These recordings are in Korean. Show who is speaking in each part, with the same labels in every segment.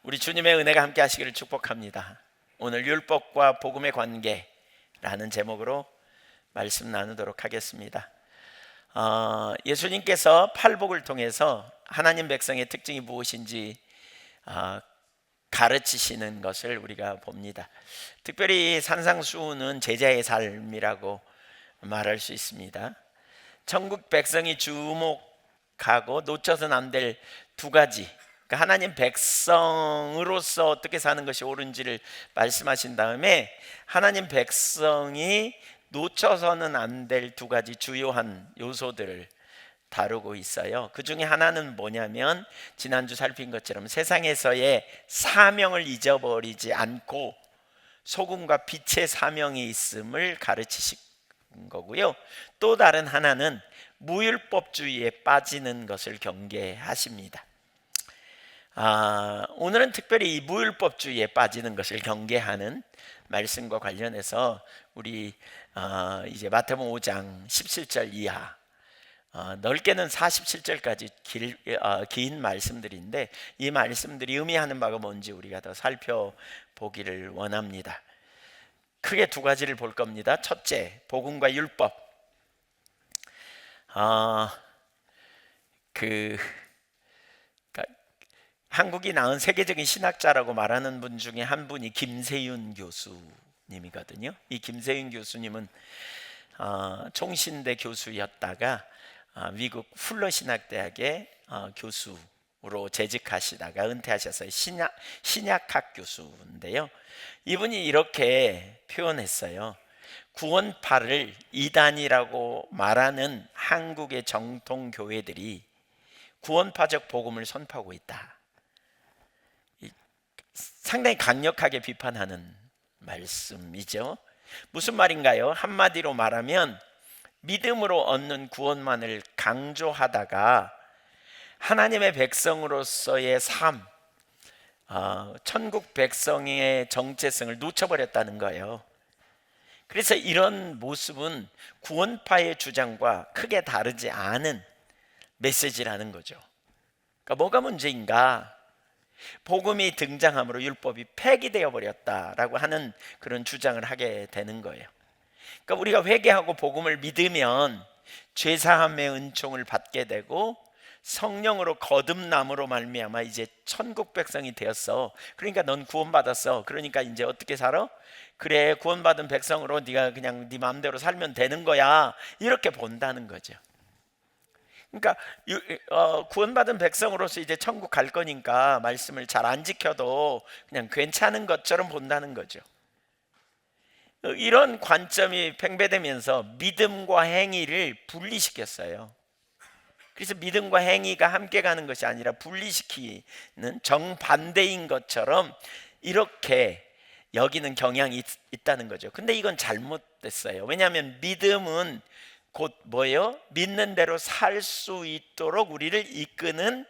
Speaker 1: 우리 주님의 은혜가 함께 하시기를 축복합니다. 오늘 율법과 복음의 관계라는 제목으로 말씀 나누도록 하겠습니다. 예수님께서 팔복을 통해서 하나님 백성의 특징이 무엇인지 가르치시는 것을 우리가 봅니다. 특별히 산상수훈은 제자의 삶이라고 말할 수 있습니다. 천국 백성이 주목하고 놓쳐서는 안 될 두 가지, 그러니까 하나님 백성으로서 어떻게 사는 것이 옳은지를 말씀하신 다음에 하나님 백성이 놓쳐서는 안 될 두 가지 주요한 요소들을 다루고 있어요. 그 중에 하나는 뭐냐면 지난주 살핀 것처럼 세상에서의 사명을 잊어버리지 않고 소금과 빛의 사명이 있음을 가르치신 거고요. 또 다른 하나는 무율법주의에 빠지는 것을 경계하십니다. 오늘은 특별히 이 무율법주의에 빠지는 것을 경계하는 말씀과 관련해서 우리 이제 마태복음 5장 17절 이하, 넓게는 47절까지 긴 말씀들인데 이 말씀들이 의미하는 바가 뭔지 우리가 더 살펴보기를 원합니다. 크게 두 가지를 볼 겁니다. 첫째, 복음과 율법. 한국이 낳은 세계적인 신학자라고 말하는 분 중에 한 분이 김세윤 교수님이거든요. 이 김세윤 교수님은 총신대 교수였다가 미국 풀러 신학대학의 교수로 재직하시다가 은퇴하셔서 신약학 교수인데요. 이분이 이렇게 표현했어요. 구원파를 이단이라고 말하는 한국의 정통 교회들이 구원파적 복음을 선포하고 있다. 상당히 강력하게 비판하는 말씀이죠. 무슨 말인가요? 한마디로 말하면 믿음으로 얻는 구원만을 강조하다가 하나님의 백성으로서의 삶, 천국 백성의 정체성을 놓쳐버렸다는 거예요. 그래서 이런 모습은 구원파의 주장과 크게 다르지 않은 메시지라는 거죠. 그러니까 뭐가 문제인가? 복음이 등장함으로 율법이 폐기되어 버렸다라고 하는 그런 주장을 하게 되는 거예요. 그러니까 우리가 회개하고 복음을 믿으면 죄사함의 은총을 받게 되고 성령으로 거듭남으로 말미암아 이제 천국 백성이 되었어. 그러니까 넌 구원받았어. 그러니까 이제 어떻게 살아? 그래, 구원받은 백성으로 네가 그냥 네 마음대로 살면 되는 거야. 이렇게 본다는 거죠. 그러니까 구원받은 백성으로서 이제 천국 갈 거니까 말씀을 잘 안 지켜도 그냥 괜찮은 것처럼 본다는 거죠. 이런 관점이 팽배되면서 믿음과 행위를 분리시켰어요. 그래서 믿음과 행위가 함께 가는 것이 아니라 분리시키는 정반대인 것처럼 이렇게 여기는 경향이 있다는 거죠. 근데 이건 잘못됐어요. 왜냐하면 믿음은 곧 뭐예요? 믿는 대로 살 수 있도록 우리를 이끄는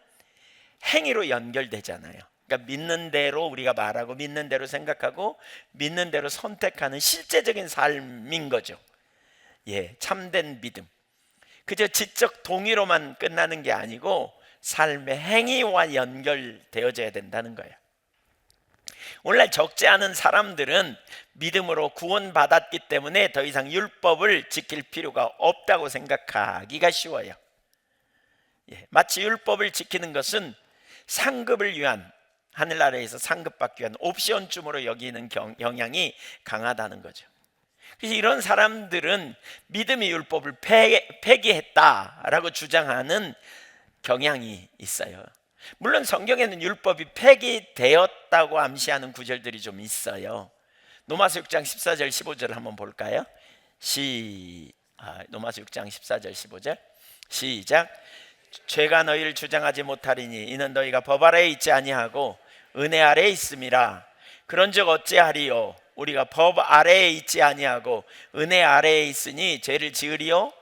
Speaker 1: 행위로 연결되잖아요. 그러니까 믿는 대로 우리가 말하고 믿는 대로 생각하고 믿는 대로 선택하는 실제적인 삶인 거죠. 참된 믿음. 그저 지적 동의로만 끝나는 게 아니고 삶의 행위와 연결되어져야 된다는 거예요. 오늘날 적지 않은 사람들은 믿음으로 구원받았기 때문에 더 이상 율법을 지킬 필요가 없다고 생각하기가 쉬워요. 마치 율법을 지키는 것은 상급을 위한, 하늘나라에서 상급받기 위한 옵션쯤으로 여기는 경향이 강하다는 거죠. 그래서 이런 사람들은 믿음이 율법을 폐기했다라고 주장하는 경향이 있어요. 물론 성경에는 율법이 폐기되었다고 암시하는 구절들이 좀 있어요. 로마서 6장 14절 15절 한번 볼까요? 로마서 6장 14절 15절 시작. 죄가 너희를 주장하지 못하리니 이는 너희가 법 아래에 있지 아니하고 은혜 아래에 있음이라. 그런즉 어찌하리요? 우리가 법 아래에 있지 아니하고 은혜 아래에 있으니 죄를 지으리요?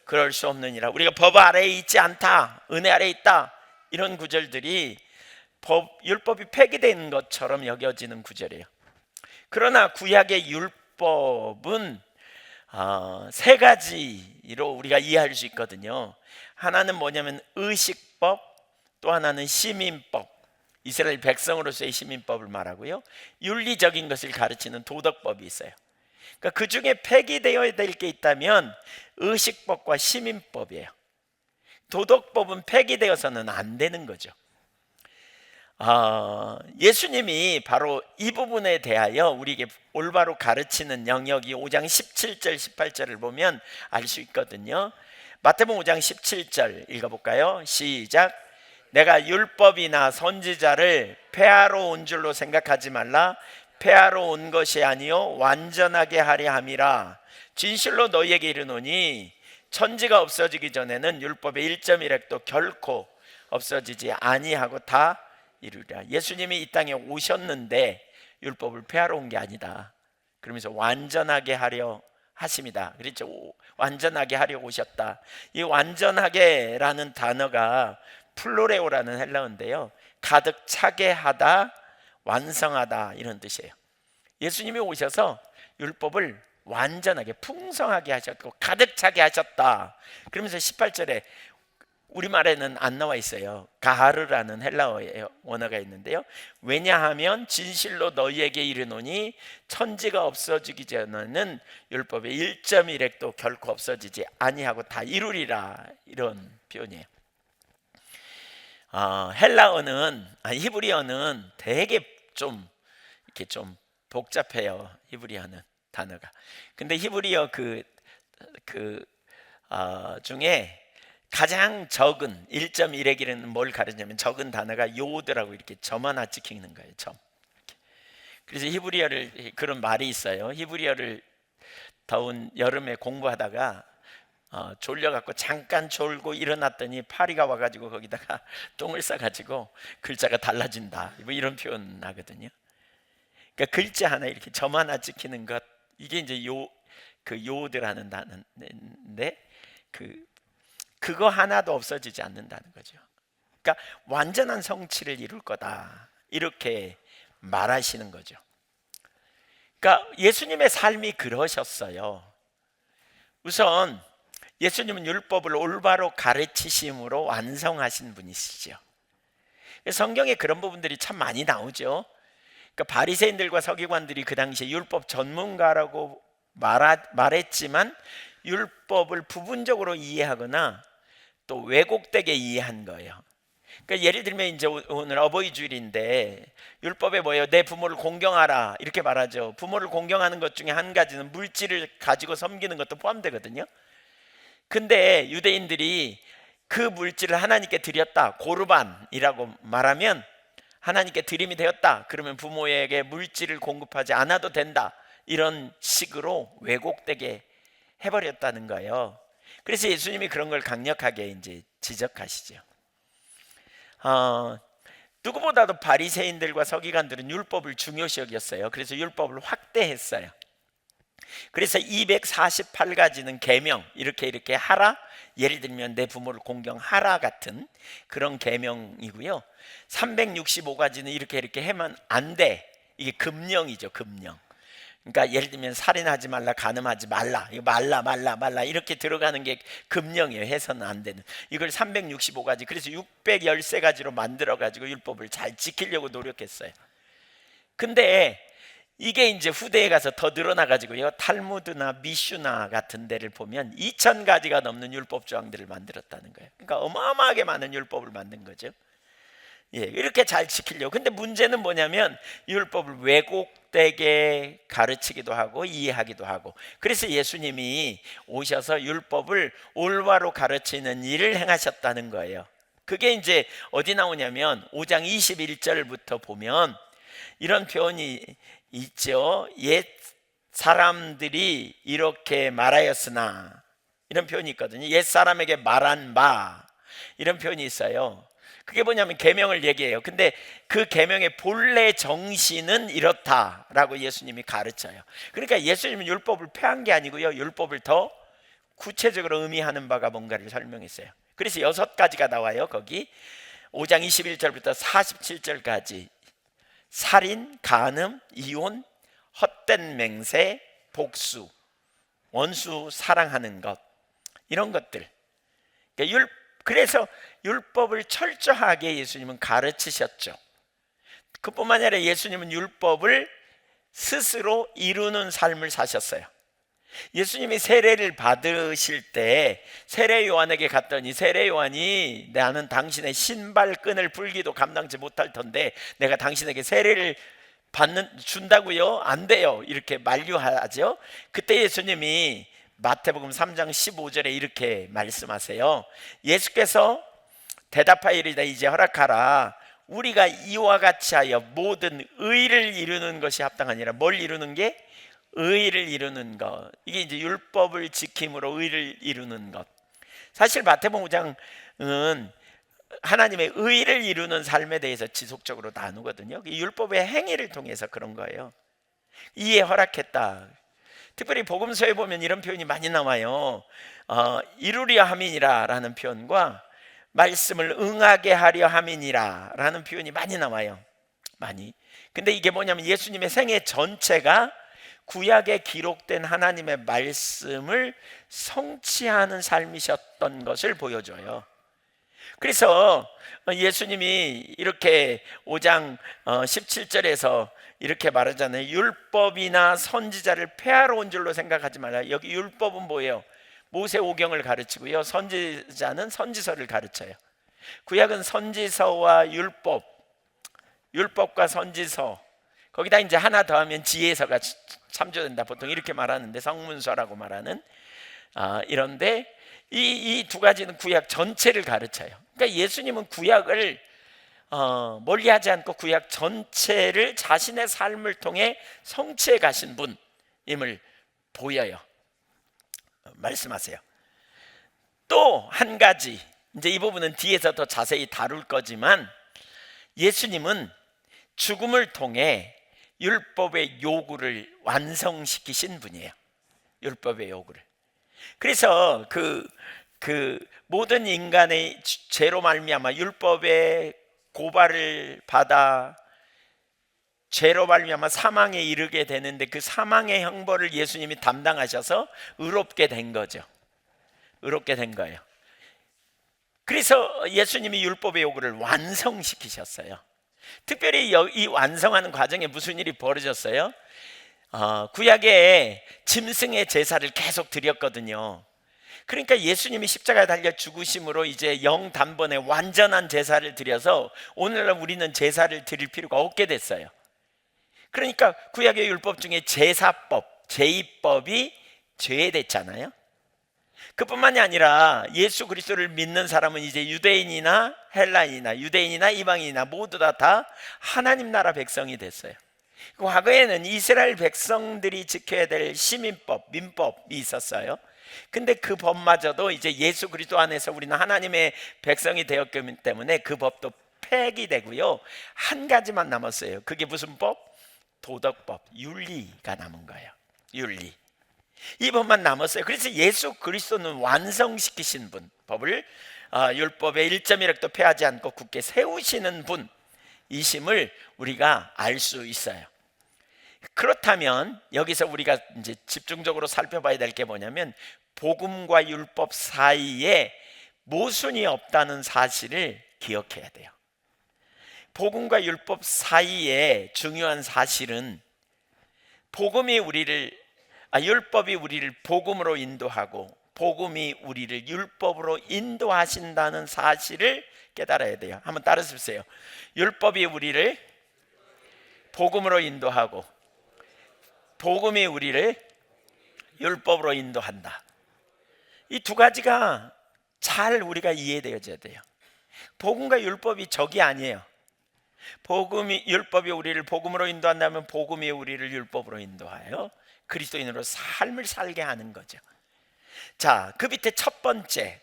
Speaker 1: 그럴 수 없느니라. 우리가 법 아래에 있지 않다, 은혜 아래에 있다, 이런 구절들이 율법이 폐기된 것처럼 여겨지는 구절이에요. 그러나 구약의 율법은 세 가지로 우리가 이해할 수 있거든요. 하나는 뭐냐면 의식법, 또 하나는 시민법, 이스라엘 백성으로서의 시민법을 말하고요. 윤리적인 것을 가르치는 도덕법이 있어요. 그러니까 그 중에 폐기되어야 될 게 있다면 의식법과 시민법이에요. 도덕법은 폐기되어서는 안 되는 거죠. 예수님이 바로 이 부분에 대하여 우리에게 올바로 가르치는 영역이 5장 17절 18절을 보면 알 수 있거든요. 마태복음 5장 17절 읽어볼까요? 시작. 내가 율법이나 선지자를 폐하러 온 줄로 생각하지 말라. 폐하러 온 것이 아니요 완전하게 하려 함이라. 진실로 너희에게 이르노니 천지가 없어지기 전에는 율법의 1.1획도 결코 없어지지 아니하고 다 이루리라. 예수님이 이 땅에 오셨는데 율법을 폐하러 온 게 아니다. 그러면서 완전하게 하려 하십니다. 그렇죠? 완전하게 하려 오셨다. 이 완전하게라는 단어가 플로레오라는 헬라어인데요, 가득 차게 하다, 완성하다 이런 뜻이에요. 예수님이 오셔서 율법을 완전하게 풍성하게 하셨고 가득 차게 하셨다. 그러면서 18절에 우리말에는 안 나와 있어요. 가하르라는 헬라어의 원어가 있는데요, 왜냐하면 진실로 너희에게 이르노니 천지가 없어지기 전에는 율법의 1.1획도 결코 없어지지 아니하고 다 이루리라, 이런 표현이에요. 히브리어는 되게 좀 이렇게 좀 복잡해요. 히브리어는 단어가. 근데 히브리어 중에 가장 적은 1.1획이라는 뭘 가르냐면 적은 단어가 요드라고 이렇게 점 하나 찍히는 거예요. 점. 그래서 히브리어를 그런 말이 있어요. 히브리어를 더운 여름에 공부하다가 졸려갖고 잠깐 졸고 일어났더니 파리가 와가지고 거기다가 똥을 싸가지고 글자가 달라진다, 뭐 이런 표현 나거든요. 그러니까 글자 하나 이렇게 점 하나 찍히는 것, 이게 이제 요드라는 단어인데 그거 하나도 없어지지 않는다는 거죠. 그러니까 완전한 성취를 이룰 거다, 이렇게 말하시는 거죠. 그러니까 예수님의 삶이 그러셨어요. 우선 예수님은 율법을 올바로 가르치심으로 완성하신 분이시죠. 성경에 그런 부분들이 참 많이 나오죠. 그러니까 바리새인들과 서기관들이 그 당시에 율법 전문가라고 말했지만 율법을 부분적으로 이해하거나 또 왜곡되게 이해한 거예요. 그러니까 예를 들면 이제 오늘 어버이 주일인데 율법에 뭐예요? 내 부모를 공경하라 이렇게 말하죠. 부모를 공경하는 것 중에 한 가지는 물질을 가지고 섬기는 것도 포함되거든요. 근데 유대인들이 그 물질을 하나님께 드렸다, 고르반이라고 말하면 하나님께 드림이 되었다, 그러면 부모에게 물질을 공급하지 않아도 된다, 이런 식으로 왜곡되게 해버렸다는 거예요. 그래서 예수님이 그런 걸 강력하게 이제 지적하시죠. 누구보다도 바리새인들과 서기관들은 율법을 중요시 여겼어요. 그래서 율법을 확대했어요. 그래서 248가지는 계명, 이렇게 하라, 예를 들면 내 부모를 공경하라 같은 그런 계명이고요. 365가지는 이렇게 하면 안 돼, 이게 금령이죠. 금령. 그러니까 예를 들면 살인하지 말라, 간음하지 말라, 이거 말라 이렇게 들어가는 게 금령이에요. 해서는 안 되는 이걸 365가지, 그래서 613가지로 만들어 가지고 율법을 잘 지키려고 노력했어요. 근데 이게 이제 후대에 가서 더 늘어나 가지고요, 탈무드나 미슈나 같은 데를 보면 2000가지가 넘는 율법 조항들을 만들었다는 거예요. 그러니까 어마어마하게 많은 율법을 만든 거죠. 이렇게 잘 지키려고. 근데 문제는 뭐냐면 율법을 왜곡되게 가르치기도 하고 이해하기도 하고, 그래서 예수님이 오셔서 율법을 올바로 가르치는 일을 행하셨다는 거예요. 그게 이제 어디 나오냐면 5장 21절부터 보면 이런 표현이 있죠. 옛 사람들이 이렇게 말하였으나, 이런 표현이 있거든요. 옛 사람에게 말한 바, 이런 표현이 있어요. 그게 뭐냐면 계명을 얘기해요. 근데 그 계명의 본래 정신은 이렇다라고 예수님이 가르쳐요. 그러니까 예수님은 율법을 폐한 게 아니고요, 율법을 더 구체적으로 의미하는 바가 뭔가를 설명했어요. 그래서 6가지가 나와요. 거기 5장 21절부터 47절까지 살인, 간음, 이혼, 헛된 맹세, 복수, 원수 사랑하는 것, 이런 것들. 그래서 율법을 철저하게 예수님은 가르치셨죠. 그뿐만 아니라 예수님은 율법을 스스로 이루는 삶을 사셨어요. 예수님이 세례를 받으실 때 세례 요한에게 갔더니 세례 요한이 나는 당신의 신발끈을 풀기도 감당치 못할 텐데 내가 당신에게 세례를 준다고요? 안 돼요. 이렇게 만류하죠. 그때 예수님이 마태복음 3장 15절에 이렇게 말씀하세요. 예수께서 대답하이르되 이제 허락하라. 우리가 이와 같이 하여 모든 의를 이루는 것이 합당하니라. 뭘 이루는 게? 의를 이루는 것. 이게 이제 율법을 지킴으로 의를 이루는 것. 사실 마태복음 5장은 하나님의 의를 이루는 삶에 대해서 지속적으로 나누거든요. 율법의 행위를 통해서 그런 거예요. 이에 허락했다. 특별히 복음서에 보면 이런 표현이 많이 나와요. 이루려 함이니라 라는 표현과 말씀을 응하게 하려 함이니라 라는 표현이 많이 나와요. 많이. 근데 이게 뭐냐면 예수님의 생애 전체가 구약에 기록된 하나님의 말씀을 성취하는 삶이셨던 것을 보여줘요. 그래서 예수님이 이렇게 5장 17절에서 이렇게 말하잖아요. 율법이나 선지자를 폐하러 온 줄로 생각하지 말라. 여기 율법은 뭐예요? 모세오경을 가르치고요, 선지자는 선지서를 가르쳐요. 구약은 선지서와 율법과 선지서, 거기다 이제 하나 더 하면 지혜서가 참조된다. 보통 이렇게 말하는데 성문서라고 말하는 이런데 이 두 가지는 구약 전체를 가르쳐요. 그러니까 예수님은 구약을 멀리하지 않고 구약 전체를 자신의 삶을 통해 성취해 가신 분임을 보여요. 말씀하세요. 또 한 가지, 이제 이 부분은 뒤에서 더 자세히 다룰 거지만 예수님은 죽음을 통해 율법의 요구를 완성시키신 분이에요. 율법의 요구를. 그래서 그 모든 인간의 죄로 말미암아 율법의 고발을 받아 죄로 말미암아 사망에 이르게 되는데 그 사망의 형벌을 예수님이 담당하셔서 의롭게 된 거죠. 의롭게 된 거예요. 그래서 예수님이 율법의 요구를 완성시키셨어요. 특별히 이 완성하는 과정에 무슨 일이 벌어졌어요? 구약에 짐승의 제사를 계속 드렸거든요. 그러니까 예수님이 십자가에 달려 죽으심으로 이제 영단번에 완전한 제사를 드려서 오늘날 우리는 제사를 드릴 필요가 없게 됐어요. 그러니까 구약의 율법 중에 제사법, 제의법이 제외됐잖아요. 그뿐만이 아니라 예수 그리스도를 믿는 사람은 이제 유대인이나 헬라인이나 유대인이나 이방인이나 모두 다 하나님 나라 백성이 됐어요. 과거에는 이스라엘 백성들이 지켜야 될 시민법, 민법이 있었어요. 근데 그 법마저도 이제 예수 그리스도 안에서 우리는 하나님의 백성이 되었기 때문에 그 법도 폐기되고요, 한 가지만 남았어요. 그게 무슨 법? 도덕법, 윤리가 남은 거예요. 윤리. 이 법만 남았어요. 그래서 예수 그리스도는 완성시키신 분, 법을 율법의 1.1획도 폐하지 않고 굳게 세우시는 분이심을 우리가 알 수 있어요. 그렇다면 여기서 우리가 이제 집중적으로 살펴봐야 될 게 뭐냐면 복음과 율법 사이에 모순이 없다는 사실을 기억해야 돼요. 복음과 율법 사이에 중요한 사실은 율법이 우리를 복음으로 인도하고 복음이 우리를 율법으로 인도하신다는 사실을 깨달아야 돼요. 한번 따라해보세요. 율법이 우리를 복음으로 인도하고 복음이 우리를 율법으로 인도한다. 이 두 가지가 잘 우리가 이해되어져야 돼요. 복음과 율법이 적이 아니에요. 율법이 우리를 복음으로 인도한다면 복음이 우리를 율법으로 인도하여 그리스도인으로 삶을 살게 하는 거죠. 자, 그 밑에 첫 번째,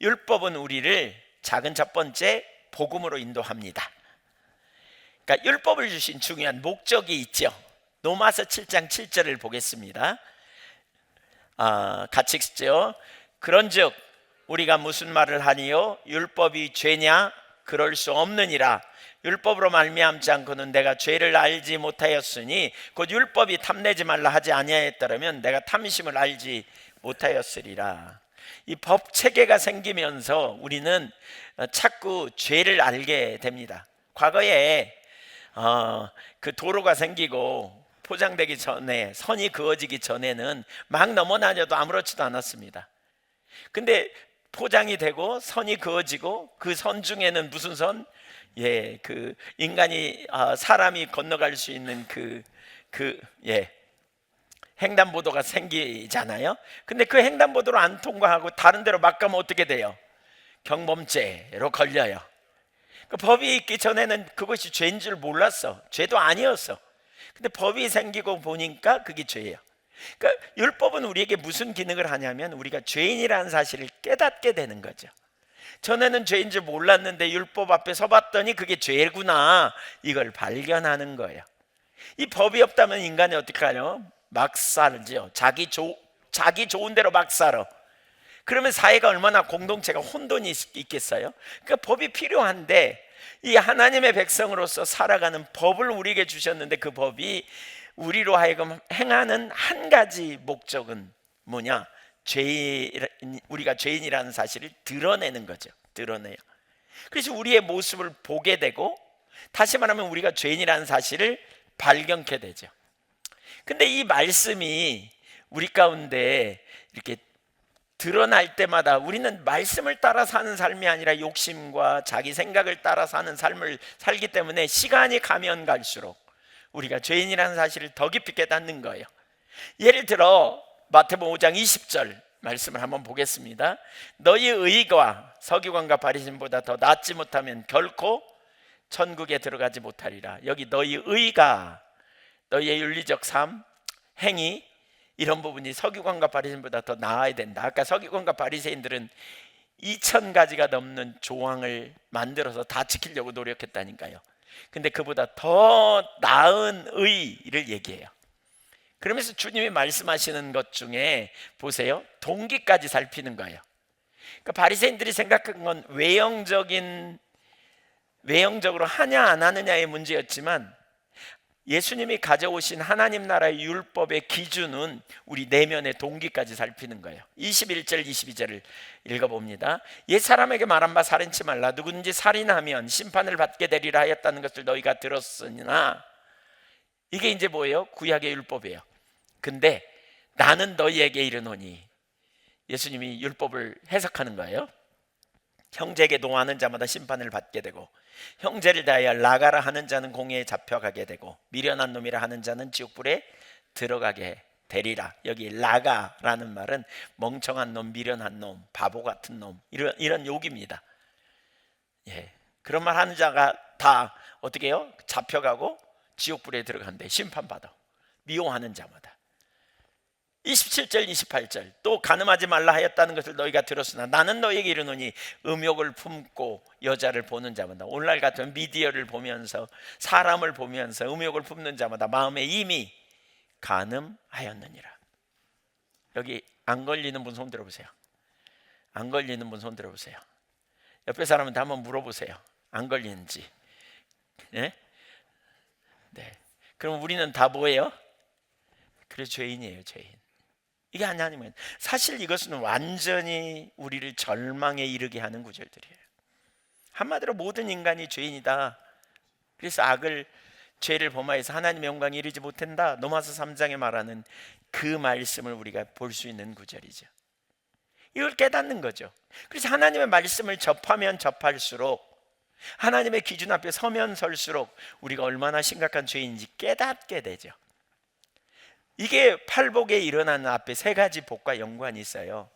Speaker 1: 율법은 우리를 작은 첫 번째 복음으로 인도합니다. 그러니까 율법을 주신 중요한 목적이 있죠. 로마서 7장 7절을 보겠습니다. 같이 읽죠. 그런즉 우리가 무슨 말을 하니요? 율법이 죄냐? 그럴 수 없느니라. 율법으로 말미암지 않고는 내가 죄를 알지 못하였으니 곧 율법이 탐내지 말라 하지 아니하였더라면 내가 탐심을 알지 못하였으리라. 이 법 체계가 생기면서 우리는 자꾸 죄를 알게 됩니다. 과거에 그 도로가 생기고 포장되기 전에, 선이 그어지기 전에는 막 넘어 다녀도 아무렇지도 않았습니다. 근데 포장이 되고 선이 그어지고 그 선 중에는 무슨 선? 그 인간이 사람이 건너갈 수 있는 횡단보도가 생기잖아요. 근데 그 횡단보도를 안 통과하고 다른 데로 막 가면 어떻게 돼요? 경범죄로 걸려요. 그 법이 있기 전에는 그것이 죄인 줄 몰랐어. 죄도 아니었어. 근데 법이 생기고 보니까 그게 죄예요. 그러니까 율법은 우리에게 무슨 기능을 하냐면 우리가 죄인이라는 사실을 깨닫게 되는 거죠. 전에는 죄인 줄 몰랐는데 율법 앞에 서봤더니 그게 죄구나, 이걸 발견하는 거예요. 이 법이 없다면 인간이 어떻게 하냐? 막 살죠. 자기 좋은 대로 막 살아. 그러면 사회가 얼마나, 공동체가 혼돈이 있겠어요? 그러니까 법이 필요한데 이 하나님의 백성으로서 살아가는 법을 우리에게 주셨는데 그 법이 우리로 하여금 행하는 한 가지 목적은 뭐냐? 우리가 죄인이라는 사실을 드러내는 거죠. 드러내요. 그래서 우리의 모습을 보게 되고, 다시 말하면 우리가 죄인이라는 사실을 발견케 되죠. 근데 이 말씀이 우리 가운데 이렇게 드러날 때마다 우리는 말씀을 따라 사는 삶이 아니라 욕심과 자기 생각을 따라 사는 삶을 살기 때문에 시간이 가면 갈수록 우리가 죄인이라는 사실을 더 깊이 깨닫는 거예요. 예를 들어 마태복음 5장 20절 말씀을 한번 보겠습니다. 너희 의가 서기관과 바리새인보다 더 낫지 못하면 결코 천국에 들어가지 못하리라. 여기 너희 의가, 너희의 윤리적 삶, 행위, 이런 부분이 서기관과 바리새인보다 더 나아야 된다. 아까 서기관과 바리새인들은 2,000가지가 넘는 조항을 만들어서 다 지키려고 노력했다니까요. 근데 그보다 더 나은 의를 얘기해요. 그러면서 주님이 말씀하시는 것 중에 보세요, 동기까지 살피는 거예요. 그러니까 바리새인들이 생각한 건 외형적으로 하냐 안 하느냐의 문제였지만 예수님이 가져오신 하나님 나라의 율법의 기준은 우리 내면의 동기까지 살피는 거예요. 21절 22절을 읽어봅니다. 옛 사람에게 말한 바 살인치 말라. 누구든지 살인하면 심판을 받게 되리라 하였다는 것을 너희가 들었으나, 이게 이제 뭐예요? 구약의 율법이에요. 근데 나는 너희에게 이르노니, 예수님이 율법을 해석하는 거예요. 형제에게 노하는 자마다 심판을 받게 되고, 형제를 대하여 라가라 하는 자는 공회에 잡혀가게 되고, 미련한 놈이라 하는 자는 지옥불에 들어가게 되리라. 여기 라가라는 말은 멍청한 놈, 미련한 놈, 바보 같은 놈, 이런 욕입니다. 그런 말 하는 자가 다 어떻게 해요? 잡혀가고 지옥불에 들어간대. 심판받아. 미워하는 자마다. 27절 28절 또 간음하지 말라 하였다는 것을 너희가 들었으나 나는 너희에게 이르노니 음욕을 품고 여자를 보는 자마다, 오늘날 같은 미디어를 보면서 사람을 보면서 음욕을 품는 자마다 마음에 이미 간음하였느니라. 여기 안 걸리는 분 손 들어보세요. 안 걸리는 분 손 들어보세요. 옆에 사람한테 한번 물어보세요. 안 걸리는지. 네? 그럼 우리는 다 뭐예요? 그래, 죄인이에요, 죄인. 이게 하나님은, 사실 이것은 완전히 우리를 절망에 이르게 하는 구절들이에요. 한마디로 모든 인간이 죄인이다. 그래서 죄를 범하여서 하나님의 영광에 이르지 못한다. 로마서 3장에 말하는 그 말씀을 우리가 볼 수 있는 구절이죠. 이걸 깨닫는 거죠. 그래서 하나님의 말씀을 접하면 접할수록, 하나님의 기준 앞에 서면 설수록 우리가 얼마나 심각한 죄인인지 깨닫게 되죠. 이게 팔복에 일어나는 앞에 세 가지 복과 연관이 있어요.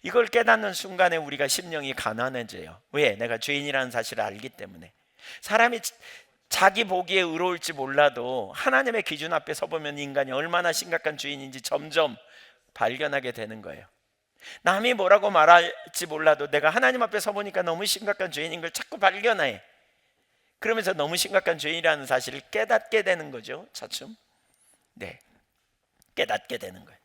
Speaker 1: 이걸 깨닫는 순간에 우리가 심령이 가난해져요. 왜? 내가 죄인이라는 사실을 알기 때문에. 사람이 자기 보기에 의로울지 몰라도 하나님의 기준 앞에 서보면 인간이 얼마나 심각한 죄인인지 점점 발견하게 되는 거예요. 남이 뭐라고 말할지 몰라도 내가 하나님 앞에 서보니까 너무 심각한 죄인인 걸 자꾸 발견해. 그러면서 너무 심각한 죄인이라는 사실을 깨닫게 되는 거죠. 차츰. 깨닫게 되는 거예요.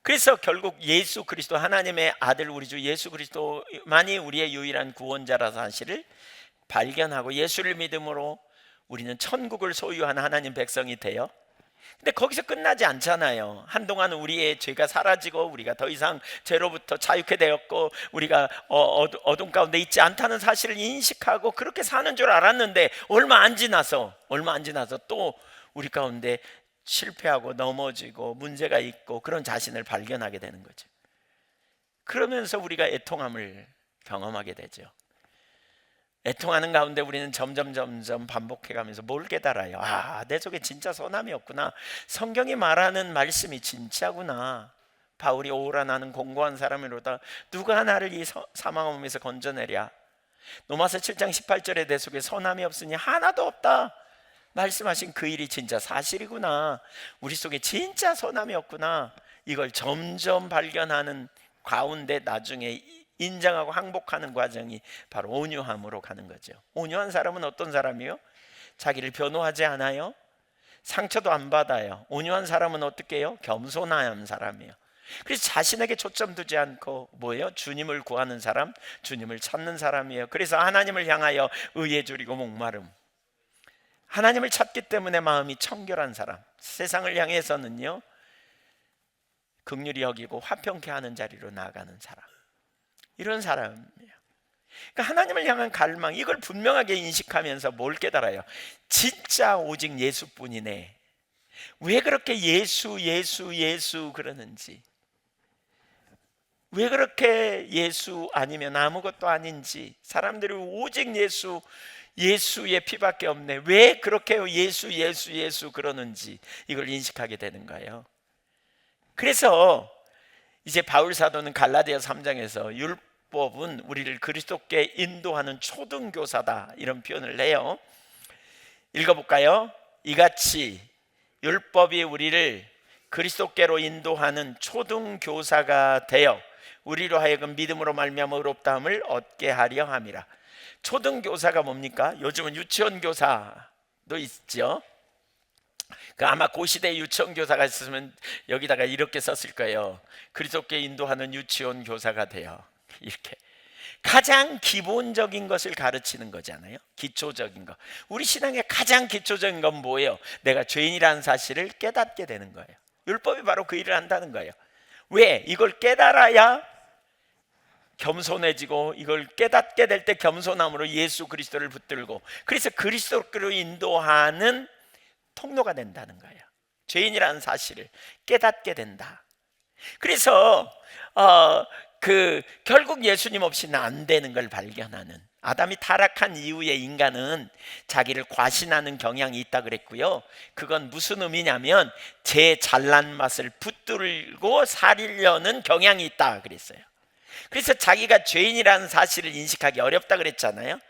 Speaker 1: 그래서 결국 예수 그리스도, 하나님의 아들 우리 주 예수 그리스도만이 우리의 유일한 구원자라는 사실을 발견하고 예수를 믿음으로 우리는 천국을 소유한 하나님 백성이 되어 근데 거기서 끝나지 않잖아요. 한동안 우리의 죄가 사라지고 우리가 더 이상 죄로부터 자유케 되었고 우리가 어둠 가운데 있지 않다는 사실을 인식하고 그렇게 사는 줄 알았는데 얼마 안 지나서 또 우리 가운데 실패하고 넘어지고 문제가 있고 그런 자신을 발견하게 되는 거죠. 그러면서 우리가 애통함을 경험하게 되죠. 애통하는 가운데 우리는 점점 반복해가면서 뭘 깨달아요? 아, 내 속에 진짜 선함이 없구나. 성경이 말하는 말씀이 진짜구나. 바울이 오라 나는 공고한 사람이로다. 누가 나를 이 사망의 몸에서 건져내랴. 로마서 7장 18절에 내 속에 선함이 없으니 하나도 없다 말씀하신 그 일이 진짜 사실이구나. 우리 속에 진짜 선함이 없구나. 이걸 점점 발견하는 가운데 나중에 인정하고 항복하는 과정이 바로 온유함으로 가는 거죠. 온유한 사람은 어떤 사람이요? 자기를 변호하지 않아요. 상처도 안 받아요. 온유한 사람은 어떻게 해요? 겸손한 사람이에요. 그래서 자신에게 초점 두지 않고 뭐예요? 주님을 구하는 사람, 주님을 찾는 사람이에요. 그래서 하나님을 향하여 의에 줄이고 목마름. 하나님을 찾기 때문에 마음이 청결한 사람. 세상을 향해서는요 긍휼히 여기고 화평케 하는 자리로 나아가는 사람. 이런 사람이에요. 그러니까 하나님을 향한 갈망, 이걸 분명하게 인식하면서 뭘 깨달아요? 진짜 오직 예수뿐이네. 왜 그렇게 예수 그러는지, 왜 그렇게 예수 아니면 아무것도 아닌지, 사람들이 오직 예수의 피밖에 없네, 왜 그렇게 예수 그러는지 이걸 인식하게 되는 거예요. 그래서 이제 바울 사도는 갈라디아 3장에서 율법은 우리를 그리스도께 인도하는 초등교사다 이런 표현을 해요. 읽어볼까요? 이같이 율법이 우리를 그리스도께로 인도하는 초등교사가 되어 우리로 하여금 믿음으로 말미암아 의롭다함을 얻게 하려 함이라. 초등교사가 뭡니까? 요즘은 유치원 교사도 있죠. 아마 그 시대에 유치원 교사가 있으면 여기다가 이렇게 썼을 거예요. 그리스도께 인도하는 유치원 교사가 돼요. 이렇게 가장 기본적인 것을 가르치는 거잖아요. 기초적인 거. 우리 신앙의 가장 기초적인 건 뭐예요? 내가 죄인이라는 사실을 깨닫게 되는 거예요. 율법이 바로 그 일을 한다는 거예요. 왜? 이걸 깨달아야 겸손해지고, 이걸 깨닫게 될 때 겸손함으로 예수 그리스도를 붙들고, 그래서 그리스도로 인도하는 통로가 된다는 거예요. 죄인이라는 사실을 깨닫게 된다. 그래서 결국 예수님 없이는 안 되는 걸 발견하는, 아담이 타락한 이후에 인간은 자기를 과신하는 경향이 있다 그랬고요. 그건 무슨 의미냐면 제 잘난 맛을 붙들고 살려는 경향이 있다 그랬어요. 그래서 자기가 죄인이라는 사실을 인식하기 어렵다 그랬잖아요.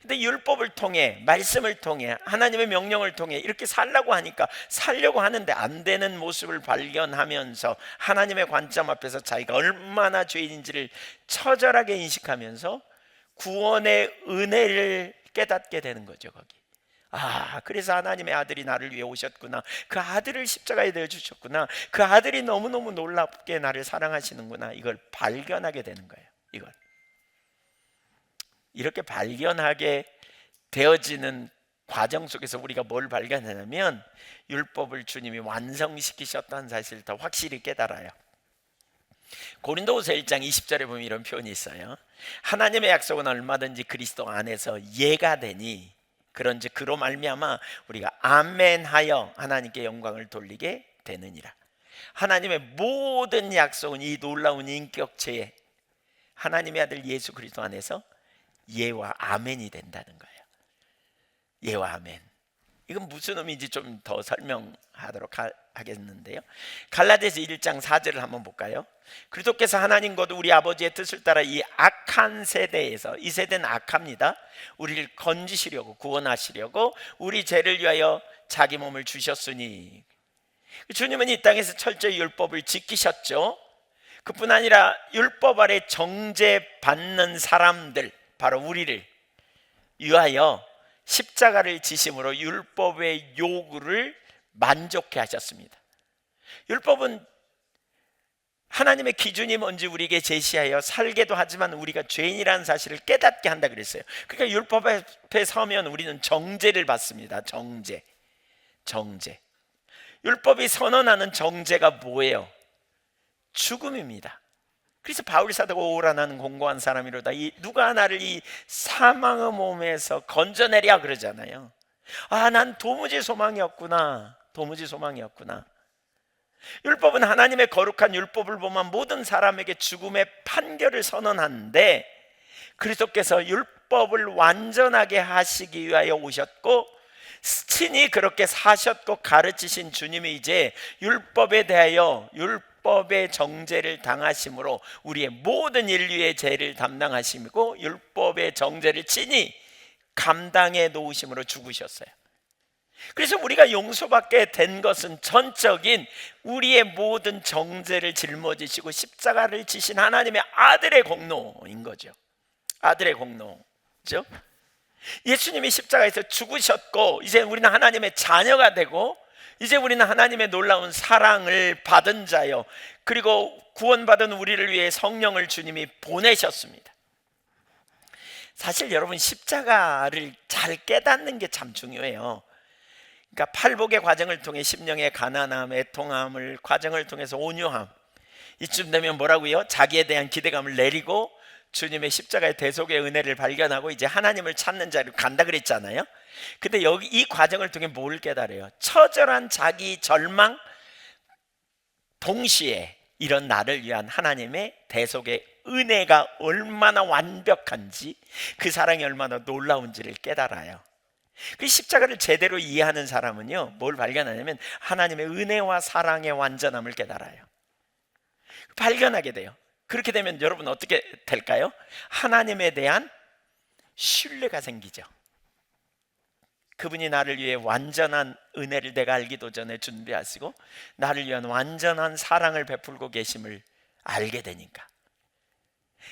Speaker 1: 근데 율법을 통해, 말씀을 통해, 하나님의 명령을 통해 이렇게 살려고 하니까, 살려고 하는데 안 되는 모습을 발견하면서 하나님의 관점 앞에서 자기가 얼마나 죄인인지를 처절하게 인식하면서 구원의 은혜를 깨닫게 되는 거죠. 거기 그래서 하나님의 아들이 나를 위해 오셨구나, 그 아들을 십자가에 내어주셨구나, 그 아들이 너무너무 놀랍게 나를 사랑하시는구나, 이걸 발견하게 되는 거예요. 이걸 이렇게 발견하게 되어지는 과정 속에서 우리가 뭘 발견하냐면 율법을 주님이 완성시키셨다는 사실을 더 확실히 깨달아요. 고린도후서 1장 20절에 보면 이런 표현이 있어요. 하나님의 약속은 얼마든지 그리스도 안에서 예가 되니 그런즉 그로 말미암아 우리가 아멘하여 하나님께 영광을 돌리게 되느니라. 하나님의 모든 약속은 이 놀라운 인격체에 하나님의 아들 예수 그리스도 안에서 예와 아멘이 된다는 거예요. 예와 아멘. 이건 무슨 의미인지 좀 더 설명하도록 하겠는데요. 갈라디아서 1장 4절을 한번 볼까요? 그리스도께서 하나님과도 우리 아버지의 뜻을 따라 이 악한 세대에서, 이 세대는 악합니다, 우리를 건지시려고, 구원하시려고 우리 죄를 위하여 자기 몸을 주셨으니. 주님은 이 땅에서 철저히 율법을 지키셨죠. 그뿐 아니라 율법 아래 정죄받는 사람들, 바로 우리를 위하여 십자가를 지심으로 율법의 요구를 만족해 하셨습니다. 율법은 하나님의 기준이 뭔지 우리에게 제시하여 살게도 하지만 우리가 죄인이라는 사실을 깨닫게 한다 그랬어요. 그러니까 율법 앞에 서면 우리는 정죄를 받습니다. 정죄. 율법이 선언하는 정죄가 뭐예요? 죽음입니다. 그래서 바울 사도가 오라 나는 공고한 사람이로다, 누가 나를 이 사망의 몸에서 건져내랴 그러잖아요. 아, 난 도무지 소망이 없구나. 도무지 소망이 없구나. 율법은 하나님의 거룩한 율법을 보면 모든 사람에게 죽음의 판결을 선언하는데, 그리스도께서 율법을 완전하게 하시기 위하여 오셨고 친히 그렇게 사셨고 가르치신 주님이 이제 율법에 대하여 율법의 정죄를 당하심으로 우리의 모든 인류의 죄를 담당하시고 율법의 정죄를 친히 감당해 놓으심으로 죽으셨어요. 그래서 우리가 용서받게 된 것은 전적인 우리의 모든 정죄를 짊어지시고 십자가를 지신 하나님의 아들의 공로인 거죠. 아들의 공로죠. 예수님이 십자가에서 죽으셨고 이제 우리는 하나님의 자녀가 되고 이제 우리는 하나님의 놀라운 사랑을 받은 자요, 그리고 구원받은 우리를 위해 성령을 주님이 보내셨습니다. 사실 여러분, 십자가를 잘 깨닫는 게 참 중요해요. 그러니까 팔복의 과정을 통해 심령의 가난함, 애통함을 과정을 통해서 온유함, 이쯤 되면 뭐라고요? 자기에 대한 기대감을 내리고 주님의 십자가의 대속의 은혜를 발견하고 이제 하나님을 찾는 자리로 간다 그랬잖아요. 근데 여기 이 과정을 통해 뭘 깨달아요? 처절한 자기 절망 동시에 이런 나를 위한 하나님의 대속의 은혜가 얼마나 완벽한지, 그 사랑이 얼마나 놀라운지를 깨달아요. 그 십자가를 제대로 이해하는 사람은요, 뭘 발견하냐면 하나님의 은혜와 사랑의 완전함을 깨달아요. 발견하게 돼요. 그렇게 되면 여러분 어떻게 될까요? 하나님에 대한 신뢰가 생기죠. 그분이 나를 위해 완전한 은혜를 내가 알기도 전에 준비하시고 나를 위한 완전한 사랑을 베풀고 계심을 알게 되니까.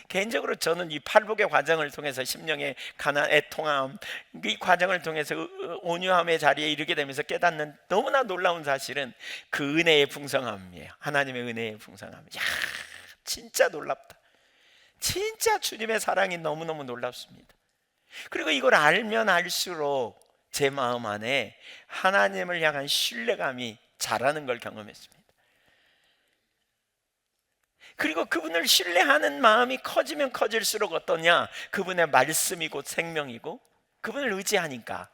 Speaker 1: 개인적으로 저는 이 팔복의 과정을 통해서 심령의 가난, 애통함, 이 과정을 통해서 온유함의 자리에 이르게 되면서 깨닫는 너무나 놀라운 사실은 그 은혜의 풍성함이에요. 하나님의 은혜의 풍성함. 야, 진짜 놀랍다. 진짜 주님의 사랑이 너무너무 놀랍습니다. 그리고 이걸 알면 알수록 제 마음 안에 하나님을 향한 신뢰감이 자라는 걸 경험했습니다. 그리고 그분을 신뢰하는 마음이 커지면 커질수록 어떠냐? 그분의 말씀이 곧 생명이고 그분을 의지하니까